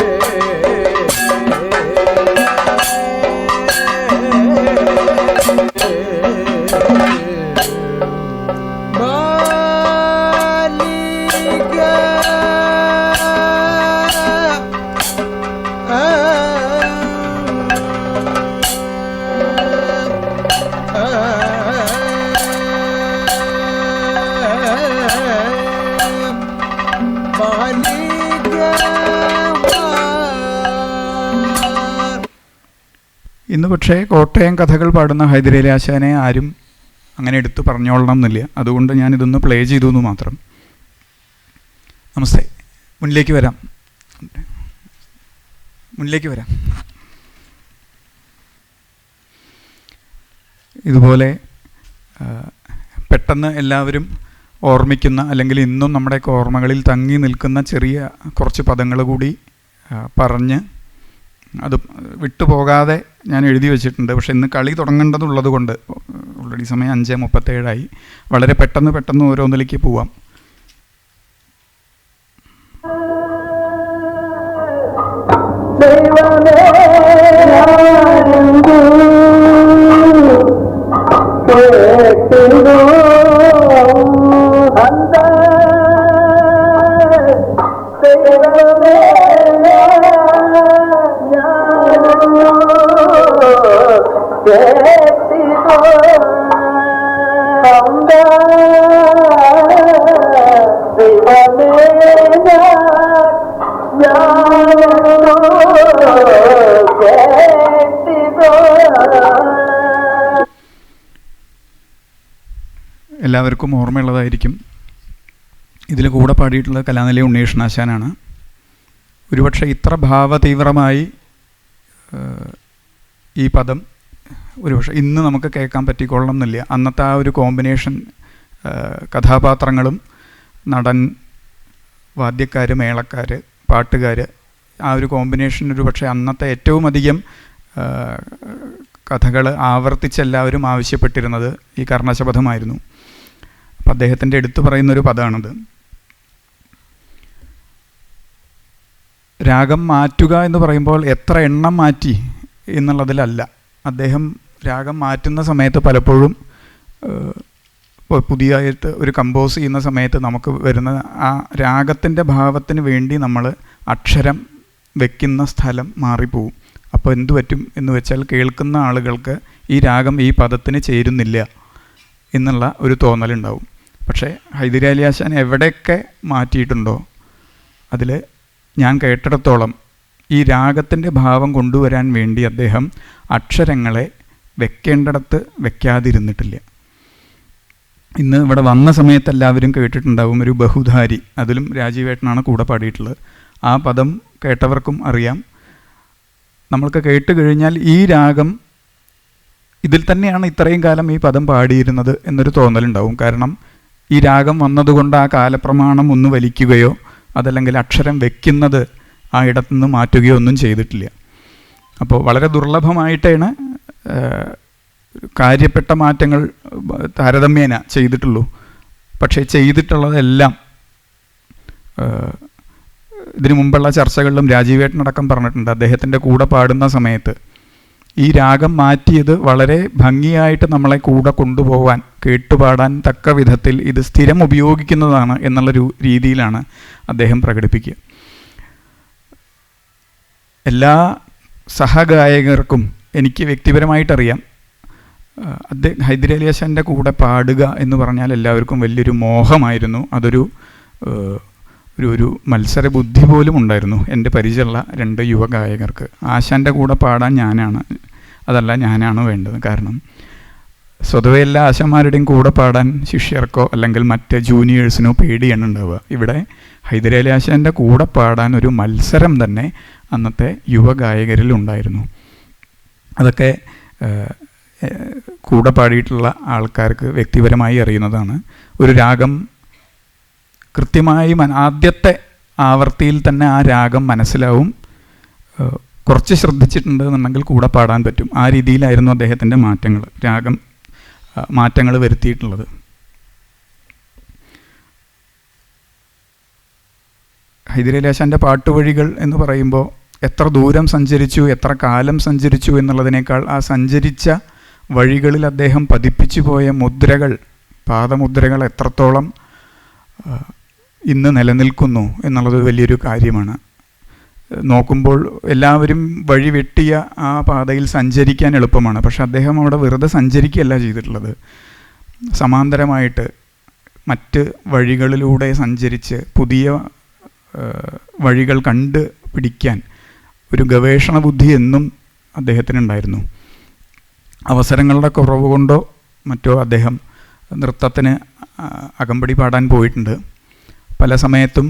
ഇന്ന് പക്ഷേ കോട്ടയം കഥകൾ പാടുന്ന ഹൈദരലി ആശാനെ ആരും അങ്ങനെ എടുത്തു പറഞ്ഞോളണം എന്നില്ല. അതുകൊണ്ട് ഞാനിതൊന്ന് പ്ലേ ചെയ്തു എന്ന് മാത്രം. നമസ്തേ. മുന്നിലേക്ക് വരാം. ഇതുപോലെ പെട്ടെന്ന് എല്ലാവരും ഓർമ്മിക്കുന്ന, അല്ലെങ്കിൽ ഇന്നും നമ്മുടെയൊക്കെ ഓർമ്മകളിൽ തങ്ങി നിൽക്കുന്ന ചെറിയ കുറച്ച് പദങ്ങൾ കൂടി പറഞ്ഞ് അത് വിട്ടുപോകാതെ ഞാൻ എഴുതി വെച്ചിട്ടുണ്ട്. പക്ഷെ ഇന്ന് കളി തുടങ്ങേണ്ടതുള്ളത് കൊണ്ട് ഓൾറെഡി സമയം 5:37 വളരെ പെട്ടെന്ന് ഓരോന്നിലേക്ക് പോവാം. എല്ലാവർക്കും ഓർമ്മയുള്ളതായിരിക്കും. ഇതിൽ കൂടെ പാടിയിട്ടുള്ള കലാനിലയ ഉണ്ണീഷ്ണാശാനാണ്. ഒരുപക്ഷെ ഇത്ര ഭാവതീവ്രമായി ഈ പദം ഒരുപക്ഷെ ഇന്ന് നമുക്ക് കേൾക്കാൻ പറ്റിക്കൊള്ളണം എന്നില്ല. അന്നത്തെ ആ ഒരു കോമ്പിനേഷൻ, കഥാപാത്രങ്ങളും നടൻ, വാദ്യക്കാർ, മേളക്കാർ, പാട്ടുകാർ, ആ ഒരു കോമ്പിനേഷൻ ഒരുപക്ഷെ അന്നത്തെ ഏറ്റവും അധികം കഥകൾ ആവർത്തിച്ചെല്ലാവരും ആവശ്യപ്പെട്ടിരുന്നത് ഈ കർണശപഥമായിരുന്നു. അപ്പം അദ്ദേഹത്തിൻ്റെ എടുത്തു പറയുന്നൊരു പദമാണിത്. രാഗം മാറ്റുക എന്ന് പറയുമ്പോൾ എത്ര എണ്ണം മാറ്റി എന്നുള്ളതിലല്ല. അദ്ദേഹം രാഗം മാറ്റുന്ന സമയത്ത് പലപ്പോഴും പുതിയതായിട്ട് ഒരു കമ്പോസ് ചെയ്യുന്ന സമയത്ത് നമുക്ക് വരുന്ന ആ രാഗത്തിൻ്റെ ഭാവത്തിന് വേണ്ടി നമ്മൾ അക്ഷരം വയ്ക്കുന്ന സ്ഥലം മാറിപ്പോവും. അപ്പോൾ എന്തു പറ്റും എന്ന് വെച്ചാൽ കേൾക്കുന്ന ആളുകൾക്ക് ഈ രാഗം ഈ പദത്തിന് ചേരുന്നില്ല എന്നുള്ള ഒരു തോന്നലുണ്ടാവും. പക്ഷേ ഹൈദരലി ആശാൻ എവിടെയൊക്കെ മാറ്റിയിട്ടുണ്ടോ അതിൽ ഞാൻ കേട്ടിടത്തോളം ഈ രാഗത്തിൻ്റെ ഭാവം കൊണ്ടുവരാൻ വേണ്ടി അദ്ദേഹം അക്ഷരങ്ങളെ വെക്കേണ്ടിടത്ത് വെക്കാതിരുന്നിട്ടില്ല. ഇന്ന് ഇവിടെ വന്ന സമയത്ത് എല്ലാവരും കേട്ടിട്ടുണ്ടാവും ഒരു ബഹുധാരി, അതിലും രാജീവേട്ടനാണ് കൂടെ പാടിയിട്ടുള്ളത്. ആ പദം കേട്ടവർക്കും അറിയാം. നമ്മൾക്ക് കേട്ട് കഴിഞ്ഞാൽ ഈ രാഗം ഇതിൽ തന്നെയാണ് ഇത്രയും കാലം ഈ പദം പാടിയിരുന്നത് എന്നൊരു തോന്നലുണ്ടാവും. കാരണം ഈ രാഗം വന്നതുകൊണ്ട് ആ കാലപ്രമാണം ഒന്ന് വലിക്കുകയോ അതല്ലെങ്കിൽ അക്ഷരം വെക്കുന്നത് ആ ഇടത്തുനിന്ന് മാറ്റുകയോ ഒന്നും ചെയ്തിട്ടില്ല. അപ്പോൾ വളരെ ദുർലഭമായിട്ടാണ് കാര്യപ്പെട്ട മാറ്റങ്ങൾ താരതമ്യേന ചെയ്തിട്ടുള്ളൂ. പക്ഷേ ചെയ്തിട്ടുള്ളതെല്ലാം ഇതിനു മുമ്പുള്ള ചർച്ചകളിലും രാജീവേട്ടനടക്കം പറഞ്ഞിട്ടുണ്ട്. അദ്ദേഹത്തിൻ്റെ കൂടെ പാടുന്ന സമയത്ത് ഈ രാഗം മാറ്റിയത് വളരെ ഭംഗിയായിട്ട് നമ്മളെ കൂടെ കൊണ്ടുപോകാൻ, കേട്ടുപാടാൻ തക്ക വിധത്തിൽ ഇത് സ്ഥിരം ഉപയോഗിക്കുന്നതാണ് എന്നുള്ളൊരു രീതിയിലാണ് അദ്ദേഹം പ്രകടിപ്പിക്കുക. എല്ലാ സഹഗായകർക്കും എനിക്ക് വ്യക്തിപരമായിട്ടറിയാം, ഹൈദരലി ആശാൻ്റെ കൂടെ പാടുക എന്ന് പറഞ്ഞാൽ എല്ലാവർക്കും വലിയൊരു മോഹമായിരുന്നു. അതൊരു ഒരു മത്സര ബുദ്ധി പോലും ഉണ്ടായിരുന്നു എൻ്റെ പരിചയമുള്ള 2 യുവഗായകർക്ക്. ആശാൻ്റെ കൂടെ പാടാൻ ഞാനാണ് വേണ്ടത്. കാരണം സ്വതവേ എല്ലാ ആശാന്മാരുടെയും കൂടെ പാടാൻ ശിഷ്യർക്കോ അല്ലെങ്കിൽ മറ്റ് ജൂനിയേഴ്സിനോ പേടിയാണ് ഉണ്ടാവുക. ഇവിടെ ഹൈദരാലി ആശാൻ്റെ കൂടെ പാടാൻ ഒരു മത്സരം തന്നെ അന്നത്തെ യുവഗായകരിൽ ഉണ്ടായിരുന്നു. അതൊക്കെ കൂടെ പാടിയിട്ടുള്ള ആൾക്കാർക്ക് വ്യക്തിപരമായി അറിയുന്നതാണ്. ഒരു രാഗം കൃത്യമായി ആദ്യത്തെ ആവർത്തിയിൽ തന്നെ ആ രാഗം മനസ്സിലാവും. കുറച്ച് ശ്രദ്ധിച്ചിട്ടുണ്ട് എന്നുണ്ടെങ്കിൽ കൂടെ പാടാൻ പറ്റും. ആ രീതിയിലായിരുന്നു അദ്ദേഹത്തിൻ്റെ മാറ്റങ്ങൾ വരുത്തിയിട്ടുള്ളത്. ഹൈദരാലി ആശാൻ്റെ പാട്ടുവഴികൾ എന്ന് പറയുമ്പോൾ എത്ര ദൂരം സഞ്ചരിച്ചു, എത്ര കാലം സഞ്ചരിച്ചു എന്നുള്ളതിനേക്കാൾ ആ സഞ്ചരിച്ച വഴികളിൽ അദ്ദേഹം പതിപ്പിച്ചു പോയ മുദ്രകൾ, പാദമുദ്രകൾ എത്രത്തോളം ഇന്ന് നിലനിൽക്കുന്നു എന്നുള്ളത് വലിയൊരു കാര്യമാണ്. നോക്കുമ്പോൾ എല്ലാവരും വഴി വെട്ടിയ ആ പാതയിൽ സഞ്ചരിക്കാൻ എളുപ്പമാണ്. പക്ഷെ അദ്ദേഹം അവിടെ വെറുതെ സഞ്ചരിക്കുകയല്ല ചെയ്തിട്ടുള്ളത്. സമാന്തരമായിട്ട് മറ്റ് വഴികളിലൂടെ സഞ്ചരിച്ച് പുതിയ വഴികൾ കണ്ട് പിടിക്കാൻ ഒരു ഗവേഷണ ബുദ്ധി എന്നും അദ്ദേഹത്തിനുണ്ടായിരുന്നു. അവസരങ്ങളുടെ കുറവ് കൊണ്ടോ മറ്റോ അദ്ദേഹം നൃത്തത്തിന് അകമ്പടി പാടാൻ പോയിട്ടുണ്ട്. പല സമയത്തും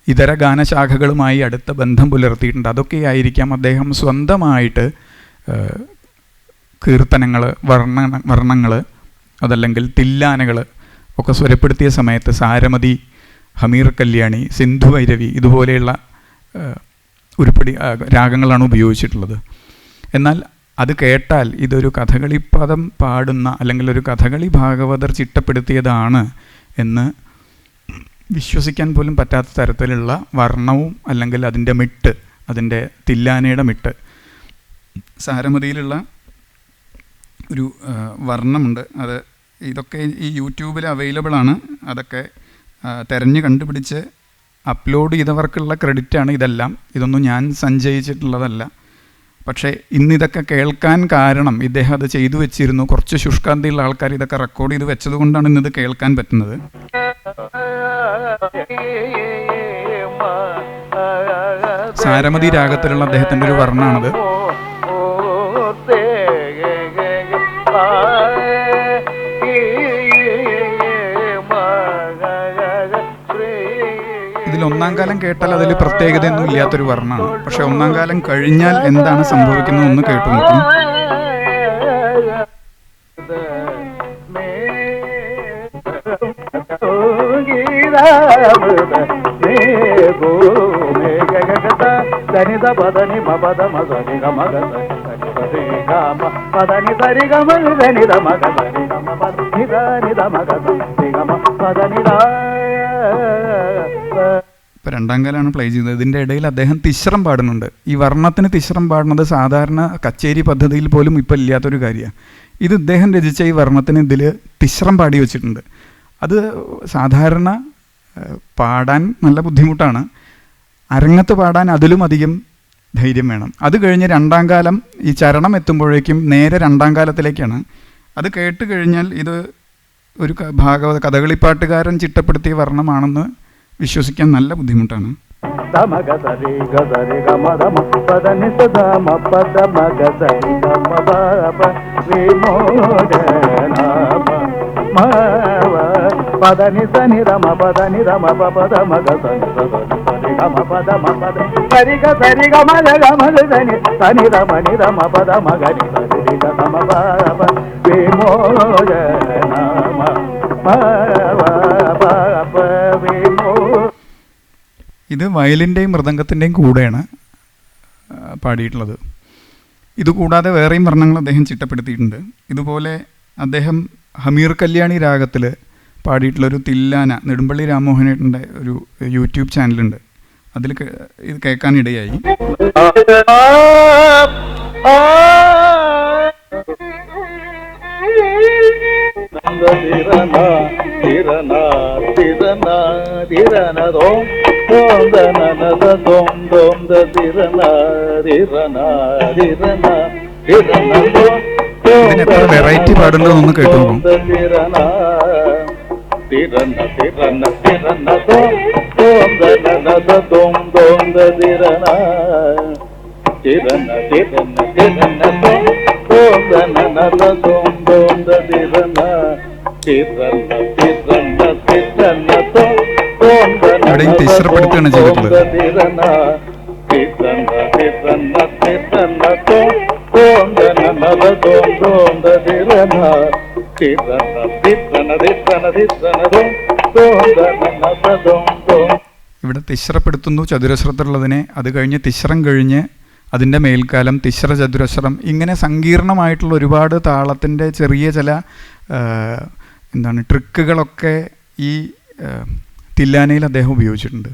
ഇതര ഗാനശാഖകളുമായി അടുത്ത ബന്ധം പുലർത്തിയിട്ടുണ്ട്. അതൊക്കെയായിരിക്കാം അദ്ദേഹം സ്വന്തമായിട്ട് കീർത്തനങ്ങൾ, വർണ്ണങ്ങൾ, അതല്ലെങ്കിൽ തില്ലാനകൾ ഒക്കെ സ്വരപ്പെടുത്തിയ സമയത്ത് സാരമതി, ഹമീർ കല്യാണി, സിന്ധു ഭൈരവി ഇതുപോലെയുള്ള ഉരുപ്പടി രാഗങ്ങളാണ് ഉപയോഗിച്ചിട്ടുള്ളത്. എന്നാൽ അത് കേട്ടാൽ ഇതൊരു കഥകളി പദം പാടുന്ന അല്ലെങ്കിൽ ഒരു കഥകളി ഭാഗവതർ ചിട്ടപ്പെടുത്തിയതാണ് എന്ന് വിശ്വസിക്കാൻ പോലും പറ്റാത്ത തരത്തിലുള്ള വർണ്ണവും അല്ലെങ്കിൽ അതിൻ്റെ മിട്ട്, അതിൻ്റെ തില്ലാനയുടെ മിട്ട്. സാരമതിയിലുള്ള ഒരു വർണ്ണമുണ്ട്. ഇതൊക്കെ ഈ യൂട്യൂബിൽ അവൈലബിൾ ആണ്. അതൊക്കെ തിരഞ്ഞ് കണ്ടുപിടിച്ച് അപ്ലോഡ് ചെയ്തവർക്കുള്ള ക്രെഡിറ്റാണ് ഇതെല്ലാം. ഇതൊന്നും ഞാൻ സഞ്ചയിച്ചിട്ടുള്ളതല്ല. പക്ഷേ ഇന്നിതൊക്കെ കേൾക്കാൻ കാരണം ഇദ്ദേഹം അത് ചെയ്തു വെച്ചിരുന്നു. കുറച്ച് ശുഷ്കാന്തിയുള്ള ആൾക്കാർ ഇതൊക്കെ റെക്കോർഡ് ചെയ്ത് വെച്ചത് കൊണ്ടാണ് ഇന്നിത് കേൾക്കാൻ പറ്റുന്നത്. സാരമതി രാഗത്തിലുള്ള അദ്ദേഹത്തിൻ്റെ ഒരു വർണ്ണമാണത്. ഇതിൽ ഒന്നാം കാലം കേട്ടാൽ അതിൽ പ്രത്യേകതയൊന്നും ഇല്ലാത്തൊരു വർണ്ണമാണ്. പക്ഷെ ഒന്നാം കാലം കഴിഞ്ഞാൽ എന്താണ് സംഭവിക്കുന്നത് ഒന്ന് കേട്ടു നോക്കും. ഇപ്പോൾ രണ്ടാം കാലമാണ് പ്ലേ ചെയ്തത്. ഇതിൻ്റെ ഇടയിൽ അദ്ദേഹം തിശ്രം പാടുന്നുണ്ട്. ഈ വർണ്ണത്തിന് തിശ്രം പാടുന്നത് സാധാരണ കച്ചേരി പദ്ധതിയിൽ പോലും ഇപ്പോൾ ഇല്ലാത്തൊരു കാര്യമാണ്. ഇത് ഇദ്ദേഹം രചിച്ച ഈ വർണ്ണത്തിന് ഇതിൽ തിശ്രം പാടി വെച്ചിട്ടുണ്ട്. അത് സാധാരണ പാടാൻ നല്ല ബുദ്ധിമുട്ടാണ്. അരങ്ങത്ത് പാടാൻ അതിലും അധികം ധൈര്യം വേണം. അത് കഴിഞ്ഞ് രണ്ടാം കാലം ഈ ചരണം എത്തുമ്പോഴേക്കും നേരെ രണ്ടാം കാലത്തിലേക്കാണ്. അത് കേട്ട് കഴിഞ്ഞാൽ ഇത് ഒരു കഥകളിപ്പാട്ടുകാരൻ ചിട്ടപ്പെടുത്തിയ വർണ്ണമാണെന്ന് വിശ്വസിക്കാൻ നല്ല ബുദ്ധിമുട്ടാണ്. పదని సని రమ పదని రమ పద మగ సని సని రమ పద మగ సరిగ సరిగ మగ మగ సని సని రమ ని రమ పద మగ ని సరి గ రమ పద విమోద నామ ഇത് വയലിൻ്റെയും മൃദംഗത്തിൻ്റെയും കൂടെയാണ് പാടിയിട്ടുള്ളത്. ഇതുകൂടാതെ വേറെയും വർണ്ണങ്ങൾ അദ്ദേഹം ചിട്ടപ്പെടുത്തിയിട്ടുണ്ട്. ഇതുപോലെ അദ്ദേഹം ഹമീർ കല്യാണി രാഗത്തിൽ പാടിയിട്ടുള്ളൊരു തില്ലാന നെടുമ്പള്ളി രാമമോഹനേട്ടൻ്റെ ഒരു യൂട്യൂബ് ചാനലുണ്ട്. അതിൽ ഇത് കേൾക്കാനിടയായി. ഇതിനെത്ര വെറൈറ്റി പാടുന്നതെന്നൊന്ന് കേട്ടു നോക്കും. ിരന ഇവിടെയും തിശ്രപ്പെടുത്തുകയാണ് ചെയ്തിട്ടുള്ളത്. ഇവിടെ തിശ്രപ്പെടുത്തുന്നു ചതുരശ്രത്തിലുള്ളതിനെ, അത് കഴിഞ്ഞ് തിശ്രം കഴിഞ്ഞ് അതിൻ്റെ മേൽക്കാലം തിശ്ര ചതുരശ്രം, ഇങ്ങനെ സങ്കീർണമായിട്ടുള്ള ഒരുപാട് താളത്തിൻ്റെ ചെറിയ ചില ട്രിക്കുകളൊക്കെ ഈ തില്ലാനയിൽ അദ്ദേഹം ഉപയോഗിച്ചിട്ടുണ്ട്.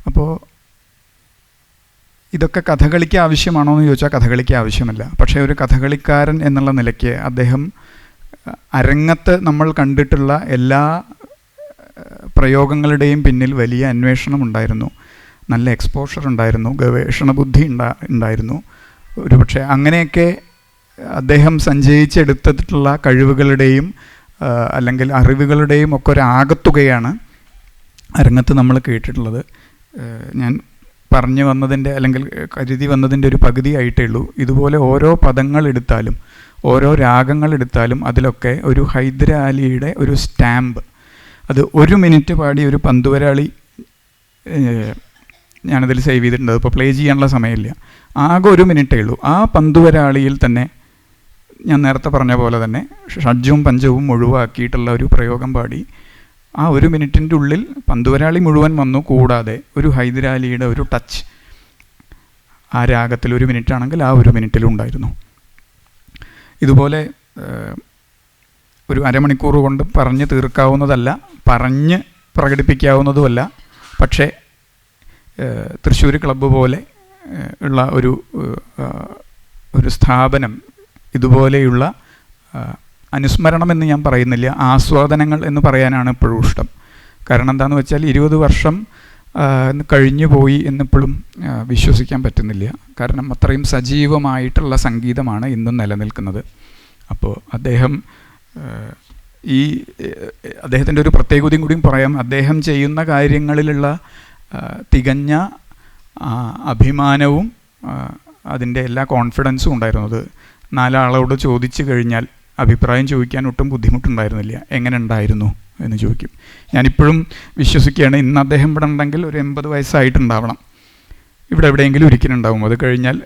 അപ്പോൾ ഇതൊക്കെ കഥകളിക്ക് ആവശ്യമാണോ എന്ന് ചോദിച്ചാൽ കഥകളിക്ക് ആവശ്യമല്ല. പക്ഷേ ഒരു കഥകളിക്കാരൻ എന്നുള്ള നിലയ്ക്ക് അദ്ദേഹം അരങ്ങത്ത് നമ്മൾ കണ്ടിട്ടുള്ള എല്ലാ പ്രയോഗങ്ങളുടെയും പിന്നിൽ വലിയ അന്വേഷണം ഉണ്ടായിരുന്നു, നല്ല എക്സ്പോഷർ ഉണ്ടായിരുന്നു, ഗവേഷണ ബുദ്ധി ഉണ്ടായിരുന്നു. ഒരുപക്ഷെ അങ്ങനെയൊക്കെ അദ്ദേഹം സഞ്ചയിച്ചെടുത്തിട്ടുള്ള കഴിവുകളുടെയും അല്ലെങ്കിൽ അറിവുകളുടെയും ഒക്കെ ഒരു ആകത്തുകയാണ് അരങ്ങത്ത് നമ്മൾ കേട്ടിട്ടുള്ളത്. ഞാൻ പറഞ്ഞു വന്നതിൻ്റെ അല്ലെങ്കിൽ കരുതി വന്നതിൻ്റെ ഒരു പകുതി ആയിട്ടേ ഉള്ളൂ. ഇതുപോലെ ഓരോ പദങ്ങളെടുത്താലും ഓരോ രാഗങ്ങളെടുത്താലും അതിലൊക്കെ ഒരു ഹൈദരാലിയുടെ ഒരു സ്റ്റാമ്പ്, അത് 1 മിനിറ്റ് പാടി ഒരു പന്തുവരാളി ഞാനതിൽ സേവ് ചെയ്തിട്ടുണ്ട്. അതിപ്പോൾ പ്ലേ ചെയ്യാനുള്ള സമയമില്ല, ആകെ 1 മിനിറ്റേ ഉള്ളൂ. ആ പന്തുവരാളിയിൽ തന്നെ ഞാൻ നേരത്തെ പറഞ്ഞ പോലെ തന്നെ ഷഡ്ജവും പഞ്ചവും ഒഴിവാക്കിയിട്ടുള്ള ഒരു പ്രയോഗം പാടി ആ 1 മിനിറ്റിൻ്റെ ഉള്ളിൽ പന്തുവരാളി മുഴുവൻ വന്നു. കൂടാതെ ഒരു ഹൈദരാലിയുടെ ഒരു ടച്ച് ആ രാഗത്തിൽ 1 മിനിറ്റ് ആണെങ്കിൽ ആ 1 മിനിറ്റിലും ഉണ്ടായിരുന്നു. ഇതുപോലെ ഒരു അരമണിക്കൂർ കൊണ്ട് പറഞ്ഞ് തീർക്കാവുന്നതല്ല, പറഞ്ഞ് പ്രകടിപ്പിക്കാവുന്നതുമല്ല. പക്ഷേ തൃശ്ശൂർ ക്ലബ്ബ് പോലെ ഉള്ള ഒരു സ്ഥാപനം ഇതുപോലെയുള്ള അനുസ്മരണം എന്ന് ഞാൻ പറയുന്നില്ല, ആസ്വാദനങ്ങൾ എന്ന് പറയാനാണ് എപ്പോഴും ഇഷ്ടം. കാരണം എന്താണെന്ന് വെച്ചാൽ 20 വർഷം കഴിഞ്ഞു പോയി എന്നിപ്പോഴും വിശ്വസിക്കാൻ പറ്റുന്നില്ല. കാരണം അത്രയും സജീവമായിട്ടുള്ള സംഗീതമാണ് ഇന്നും നിലനിൽക്കുന്നത്. അപ്പോൾ അദ്ദേഹത്തിൻ്റെ ഒരു പ്രത്യേകതയും കൂടിയും പറയാം. അദ്ദേഹം ചെയ്യുന്ന കാര്യങ്ങളിലുള്ള തികഞ്ഞ അഭിമാനവും അതിൻ്റെ എല്ലാ കോൺഫിഡൻസും ഉണ്ടായിരുന്നത്. 4 ആളോട് ചോദിച്ചു കഴിഞ്ഞാൽ അഭിപ്രായം ചോദിക്കാൻ ഒട്ടും ബുദ്ധിമുട്ടുണ്ടായിരുന്നില്ല. എങ്ങനെ ഉണ്ടായിരുന്നു എന്ന് ചോദിക്കും. ഞാനിപ്പോഴും വിശ്വസിക്കുകയാണ്, ഇന്ന് അദ്ദേഹം ഇവിടെ ഉണ്ടെങ്കിൽ ഒരു 80 വയസ്സായിട്ടുണ്ടാവണം, ഇവിടെ എവിടെയെങ്കിലും ഇരിക്കുന്നുണ്ടാവും. അത് കഴിഞ്ഞാൽ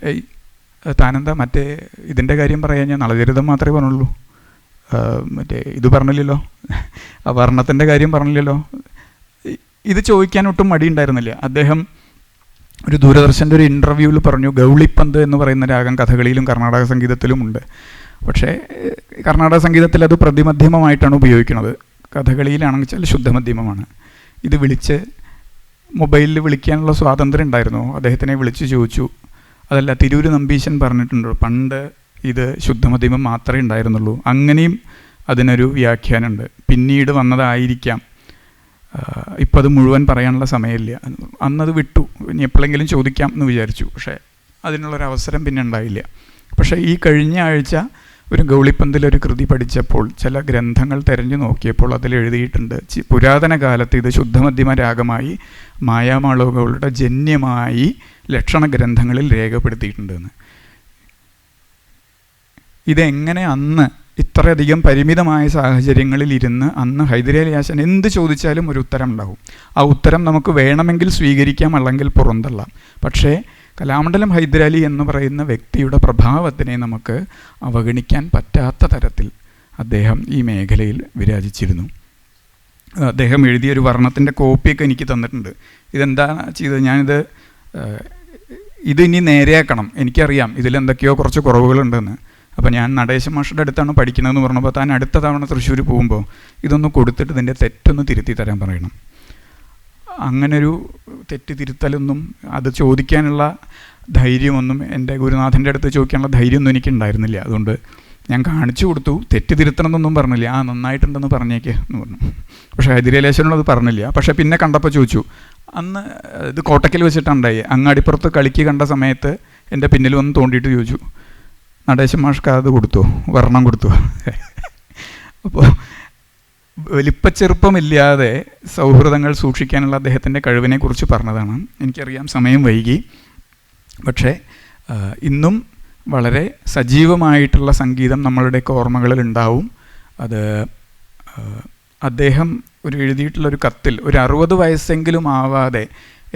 താനെന്താ മറ്റേ ഇതിൻ്റെ കാര്യം പറയാൻ, ഞാൻ നളചരിതം മാത്രമേ പറഞ്ഞുള്ളൂ, മറ്റേ ഇത് പറഞ്ഞില്ലല്ലോ, ആ വർണ്ണത്തിൻ്റെ കാര്യം പറഞ്ഞില്ലല്ലോ, ഇത് ചോദിക്കാൻ ഒട്ടും മടിയുണ്ടായിരുന്നില്ല. അദ്ദേഹം ഒരു ദൂരദർശൻ്റെ ഒരു ഇൻ്റർവ്യൂവിൽ പറഞ്ഞു, ഗൗളിപ്പന്ത് എന്ന് പറയുന്ന രാഗം കഥകളിയിലും കർണാടക സംഗീതത്തിലും ഉണ്ട്. പക്ഷേ കർണാടക സംഗീതത്തിൽ അത് പ്രതിമധ്യമമായിട്ടാണ് ഉപയോഗിക്കുന്നത്, കഥകളിയിലാണെങ്കിൽ വെച്ചാൽ ശുദ്ധമധ്യമമാണ്. ഇത് വിളിച്ച് മൊബൈലിൽ വിളിക്കാനുള്ള സ്വാതന്ത്ര്യം ഉണ്ടായിരുന്നു. അദ്ദേഹത്തിനെ വിളിച്ച് ചോദിച്ചു. അതല്ല, തിരൂര് നമ്പീശൻ പറഞ്ഞിട്ടുണ്ട് പണ്ട് ഇത് ശുദ്ധമധ്യമം മാത്രമേ ഉണ്ടായിരുന്നുള്ളൂ. അങ്ങനെയും അതിനൊരു വ്യാഖ്യാനമുണ്ട്. പിന്നീട് വന്നതായിരിക്കാം, ഇപ്പം അത് മുഴുവൻ പറയാനുള്ള സമയമില്ല. അന്നത് വിട്ടു, ഇനി എപ്പോഴെങ്കിലും ചോദിക്കാം എന്ന് വിചാരിച്ചു. പക്ഷേ അതിനുള്ളൊരവസരം പിന്നെ ഉണ്ടായില്ല. പക്ഷേ ഈ കഴിഞ്ഞ ആഴ്ച ഒരു ഗൗളിപ്പന്തിലൊരു കൃതി പഠിച്ചപ്പോൾ, ചില ഗ്രന്ഥങ്ങൾ തിരഞ്ഞു നോക്കിയപ്പോൾ അതിൽ എഴുതിയിട്ടുണ്ട്, പുരാതന കാലത്ത് ഇത് ശുദ്ധമധ്യമ രാഗമായി മായാമാളവുകളുടെ ജന്യമായി ലക്ഷണ ഗ്രന്ഥങ്ങളിൽ രേഖപ്പെടുത്തിയിട്ടുണ്ടെന്ന്. ഇതെങ്ങനെ അന്ന് ഇത്രയധികം പരിമിതമായ സാഹചര്യങ്ങളിൽ ഇരുന്ന് അന്ന് ഹൈദരാലി ആശാൻ എന്ത് ചോദിച്ചാലും ഒരു ഉത്തരം ഉണ്ടാവും. ആ ഉത്തരം നമുക്ക് വേണമെങ്കിൽ സ്വീകരിക്കാം, അല്ലെങ്കിൽ പുറന്തള്ളാം. പക്ഷേ കലാമണ്ഡലം ഹൈദരാലി എന്ന് പറയുന്ന വ്യക്തിയുടെ പ്രഭാവത്തിനെ നമുക്ക് അവഗണിക്കാൻ പറ്റാത്ത തരത്തിൽ അദ്ദേഹം ഈ മേഖലയിൽ വിരാജിച്ചിരുന്നു. അദ്ദേഹം എഴുതിയൊരു വർണ്ണത്തിൻ്റെ കോപ്പിയൊക്കെ എനിക്ക് തന്നിട്ടുണ്ട്. ഇതെന്താ ചെയ്തത്, ഞാനിത് ഇതിനി നേരെയാക്കണം, എനിക്കറിയാം ഇതിലെന്തൊക്കെയോ കുറച്ച് കുറവുകളുണ്ടെന്ന്. അപ്പോൾ ഞാൻ നടേശൻ മാഷയുടെ അടുത്താണ് പഠിക്കണമെന്ന് പറഞ്ഞപ്പോൾ താൻ അടുത്ത തവണ തൃശ്ശൂർ പോകുമ്പോൾ ഇതൊന്ന് കൊടുത്തിട്ട് ഇതിൻ്റെ തെറ്റൊന്ന് തിരുത്തി തരാൻ പറയണം. അങ്ങനൊരു തെറ്റ് തിരുത്തലൊന്നും, അത് ചോദിക്കാനുള്ള ധൈര്യമൊന്നും, എൻ്റെ ഗുരുനാഥൻ്റെ അടുത്ത് ചോദിക്കാനുള്ള ധൈര്യമൊന്നും എനിക്കുണ്ടായിരുന്നില്ല. അതുകൊണ്ട് ഞാൻ കാണിച്ചു കൊടുത്തു, തെറ്റ് തിരുത്തണമെന്നൊന്നും പറഞ്ഞില്ല. നന്നായിട്ടുണ്ടെന്ന് പറഞ്ഞേക്ക് എന്ന് പറഞ്ഞു. പക്ഷേ ഹൈദരാലിയാശനോട് അത് പറഞ്ഞില്ല. പക്ഷേ പിന്നെ കണ്ടപ്പോൾ ചോദിച്ചു. അന്ന് ഇത് കോട്ടക്കൽ വെച്ചിട്ടുണ്ടായി. അങ്ങാടിപ്പുറത്ത് കളിക്ക് കണ്ട സമയത്ത് എൻ്റെ പിന്നിൽ വന്ന് തോണ്ടിയിട്ട് ചോദിച്ചു, നടേശൻ മാഷ്ക്ക് അത് കൊടുത്തു, വർണ്ണം കൊടുത്തു. അപ്പോൾ വലിപ്പച്ചെറുപ്പമില്ലാതെ സൗഹൃദങ്ങൾ സൂക്ഷിക്കാനുള്ള അദ്ദേഹത്തിൻ്റെ കഴിവിനെക്കുറിച്ച് പറഞ്ഞതാണ്. എനിക്കറിയാം സമയം വൈകി, പക്ഷേ ഇന്നും വളരെ സജീവമായിട്ടുള്ള സംഗീതം നമ്മളുടെയൊക്കെ ഓർമ്മകളിൽ ഉണ്ടാവും. അത് അദ്ദേഹം എഴുതിയിട്ടുള്ളൊരു കത്തിൽ ഒരു 60 വയസ്സെങ്കിലും ആവാതെ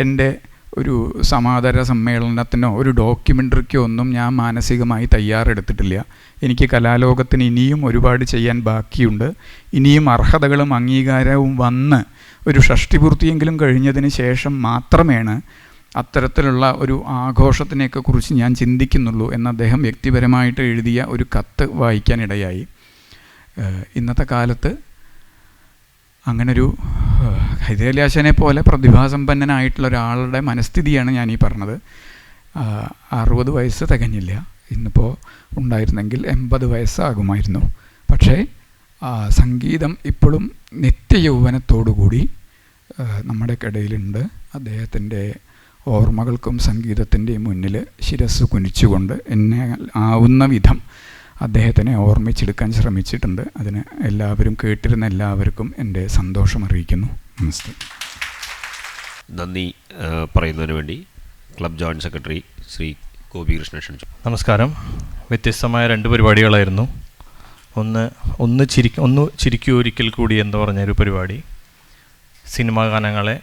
എൻ്റെ ഒരു സമാദര സമ്മേളനത്തിനോ ഒരു ഡോക്യുമെൻ്ററിക്കോ ഒന്നും ഞാൻ മാനസികമായി തയ്യാറെടുത്തിട്ടില്ല. എനിക്ക് കലാലോകത്തിന് ഇനിയും ഒരുപാട് ചെയ്യാൻ ബാക്കിയുണ്ട്. ഇനിയും അർഹതകളും അംഗീകാരവും വന്ന് ഒരു ഷഷ്ടിപൂർത്തിയെങ്കിലും കഴിഞ്ഞതിന് ശേഷം മാത്രമേണ് അത്തരത്തിലുള്ള ഒരു ആഘോഷത്തിനെയൊക്കെ കുറിച്ച് ഞാൻ ചിന്തിക്കുന്നുള്ളൂ എന്ന് അദ്ദേഹം വ്യക്തിപരമായിട്ട് എഴുതിയ ഒരു കത്ത് വായിക്കാനിടയായി. ഇന്നത്തെ കാലത്ത് അങ്ങനൊരു ഹൈദരലി ആശാനെ പോലെ പ്രതിഭാസമ്പന്നനായിട്ടുള്ള ഒരാളുടെ മനസ്ഥിതിയാണ് ഞാൻ ഈ പറഞ്ഞത്. 60 വയസ്സ് തികഞ്ഞില്ല. ഇന്നിപ്പോൾ ഉണ്ടായിരുന്നെങ്കിൽ 80 വയസ്സാകുമായിരുന്നു. പക്ഷേ സംഗീതം ഇപ്പോഴും നിത്യയൗവനത്തോടുകൂടി നമ്മുടെ ഇടയിലുണ്ട്. അദ്ദേഹത്തിൻ്റെ ഓർമ്മകൾക്കും സംഗീതത്തിൻ്റെയും മുന്നിൽ ശിരസ് കുനിച്ചുകൊണ്ട് എന്നെ ആവുന്ന വിധം അദ്ദേഹത്തിനെ ഓർമ്മിച്ചെടുക്കാൻ ശ്രമിച്ചിട്ടുണ്ട്. അതിന് എല്ലാവരും കേട്ടിരുന്ന എല്ലാവർക്കും എൻ്റെ സന്തോഷം അറിയിക്കുന്നു. നമസ്തേ. നന്ദി പറയുന്നതിന് വേണ്ടി club joint secretary Shri Gopikrishnan ക്ഷണിച്ചു. നമസ്കാരം. വ്യത്യസ്തമായ 2 പരിപാടികളായിരുന്നു. ഒന്ന് ചിരിക്കൂ ഒരിക്കൽ കൂടി എന്ന് പറഞ്ഞൊരു പരിപാടി, സിനിമാ ഗാനങ്ങളെ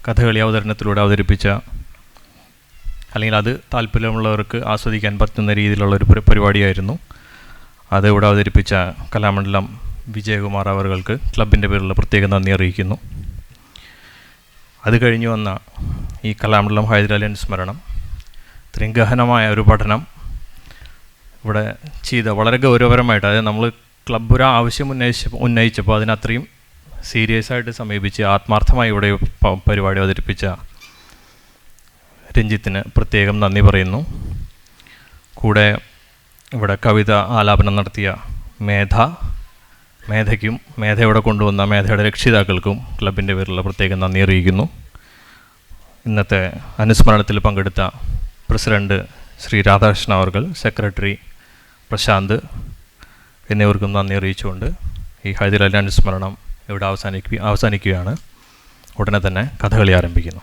കഥകളി അവതരണത്തിലൂടെ അവതരിപ്പിച്ച, അല്ലെങ്കിൽ അത് താല്പര്യമുള്ളവർക്ക് ആസ്വദിക്കാൻ പറ്റുന്ന രീതിയിലുള്ളൊരു പരിപാടിയായിരുന്നു. അത് ഇവിടെ അവതരിപ്പിച്ച കലാമണ്ഡലം വിജയകുമാർ അവർക്ക് ക്ലബിൻ്റെ പേരിലുള്ള പ്രത്യേക നന്ദി അറിയിക്കുന്നു. അത് കഴിഞ്ഞു വന്ന ഈ കലാമണ്ഡലം ഹൈദരാലി അനുസ്മരണം, ഇത്രയും ഗഹനമായ ഒരു പഠനം ഇവിടെ ചെയ്ത വളരെ ഗൗരവപരമായിട്ട്, അതായത് നമ്മൾ ക്ലബ്ബ് ഒരു ആവശ്യം ഉന്നയിച്ചപ്പോൾ അതിനത്രയും സീരിയസ് ആയിട്ട് സമീപിച്ച് ആത്മാർത്ഥമായി ഇവിടെ പരിപാടി അവതരിപ്പിച്ച രഞ്ജിത്തിന് പ്രത്യേകം നന്ദി പറയുന്നു. കൂടെ ഇവിടെ കവിത ആലാപനം നടത്തിയ മേധയ്ക്കും മേധയുടെ കൊണ്ടുവന്ന മേധയുടെ രക്ഷിതാക്കൾക്കും ക്ലബിൻ്റെ പേരിലുള്ള പ്രത്യേകം നന്ദി അറിയിക്കുന്നു. ഇന്നത്തെ അനുസ്മരണത്തിൽ പങ്കെടുത്ത പ്രസിഡന്റ് ശ്രീ രാധാകൃഷ്ണൻ അവർ, സെക്രട്ടറി പ്രശാന്ത് എന്നിവർക്കും നന്ദി അറിയിച്ചുകൊണ്ട് ഈ ഹൈദരാലി അനുസ്മരണം ഇവിടെ അവസാനിക്കുകയാണ്. ഉടനെ തന്നെ കഥകളി ആരംഭിക്കുന്നു.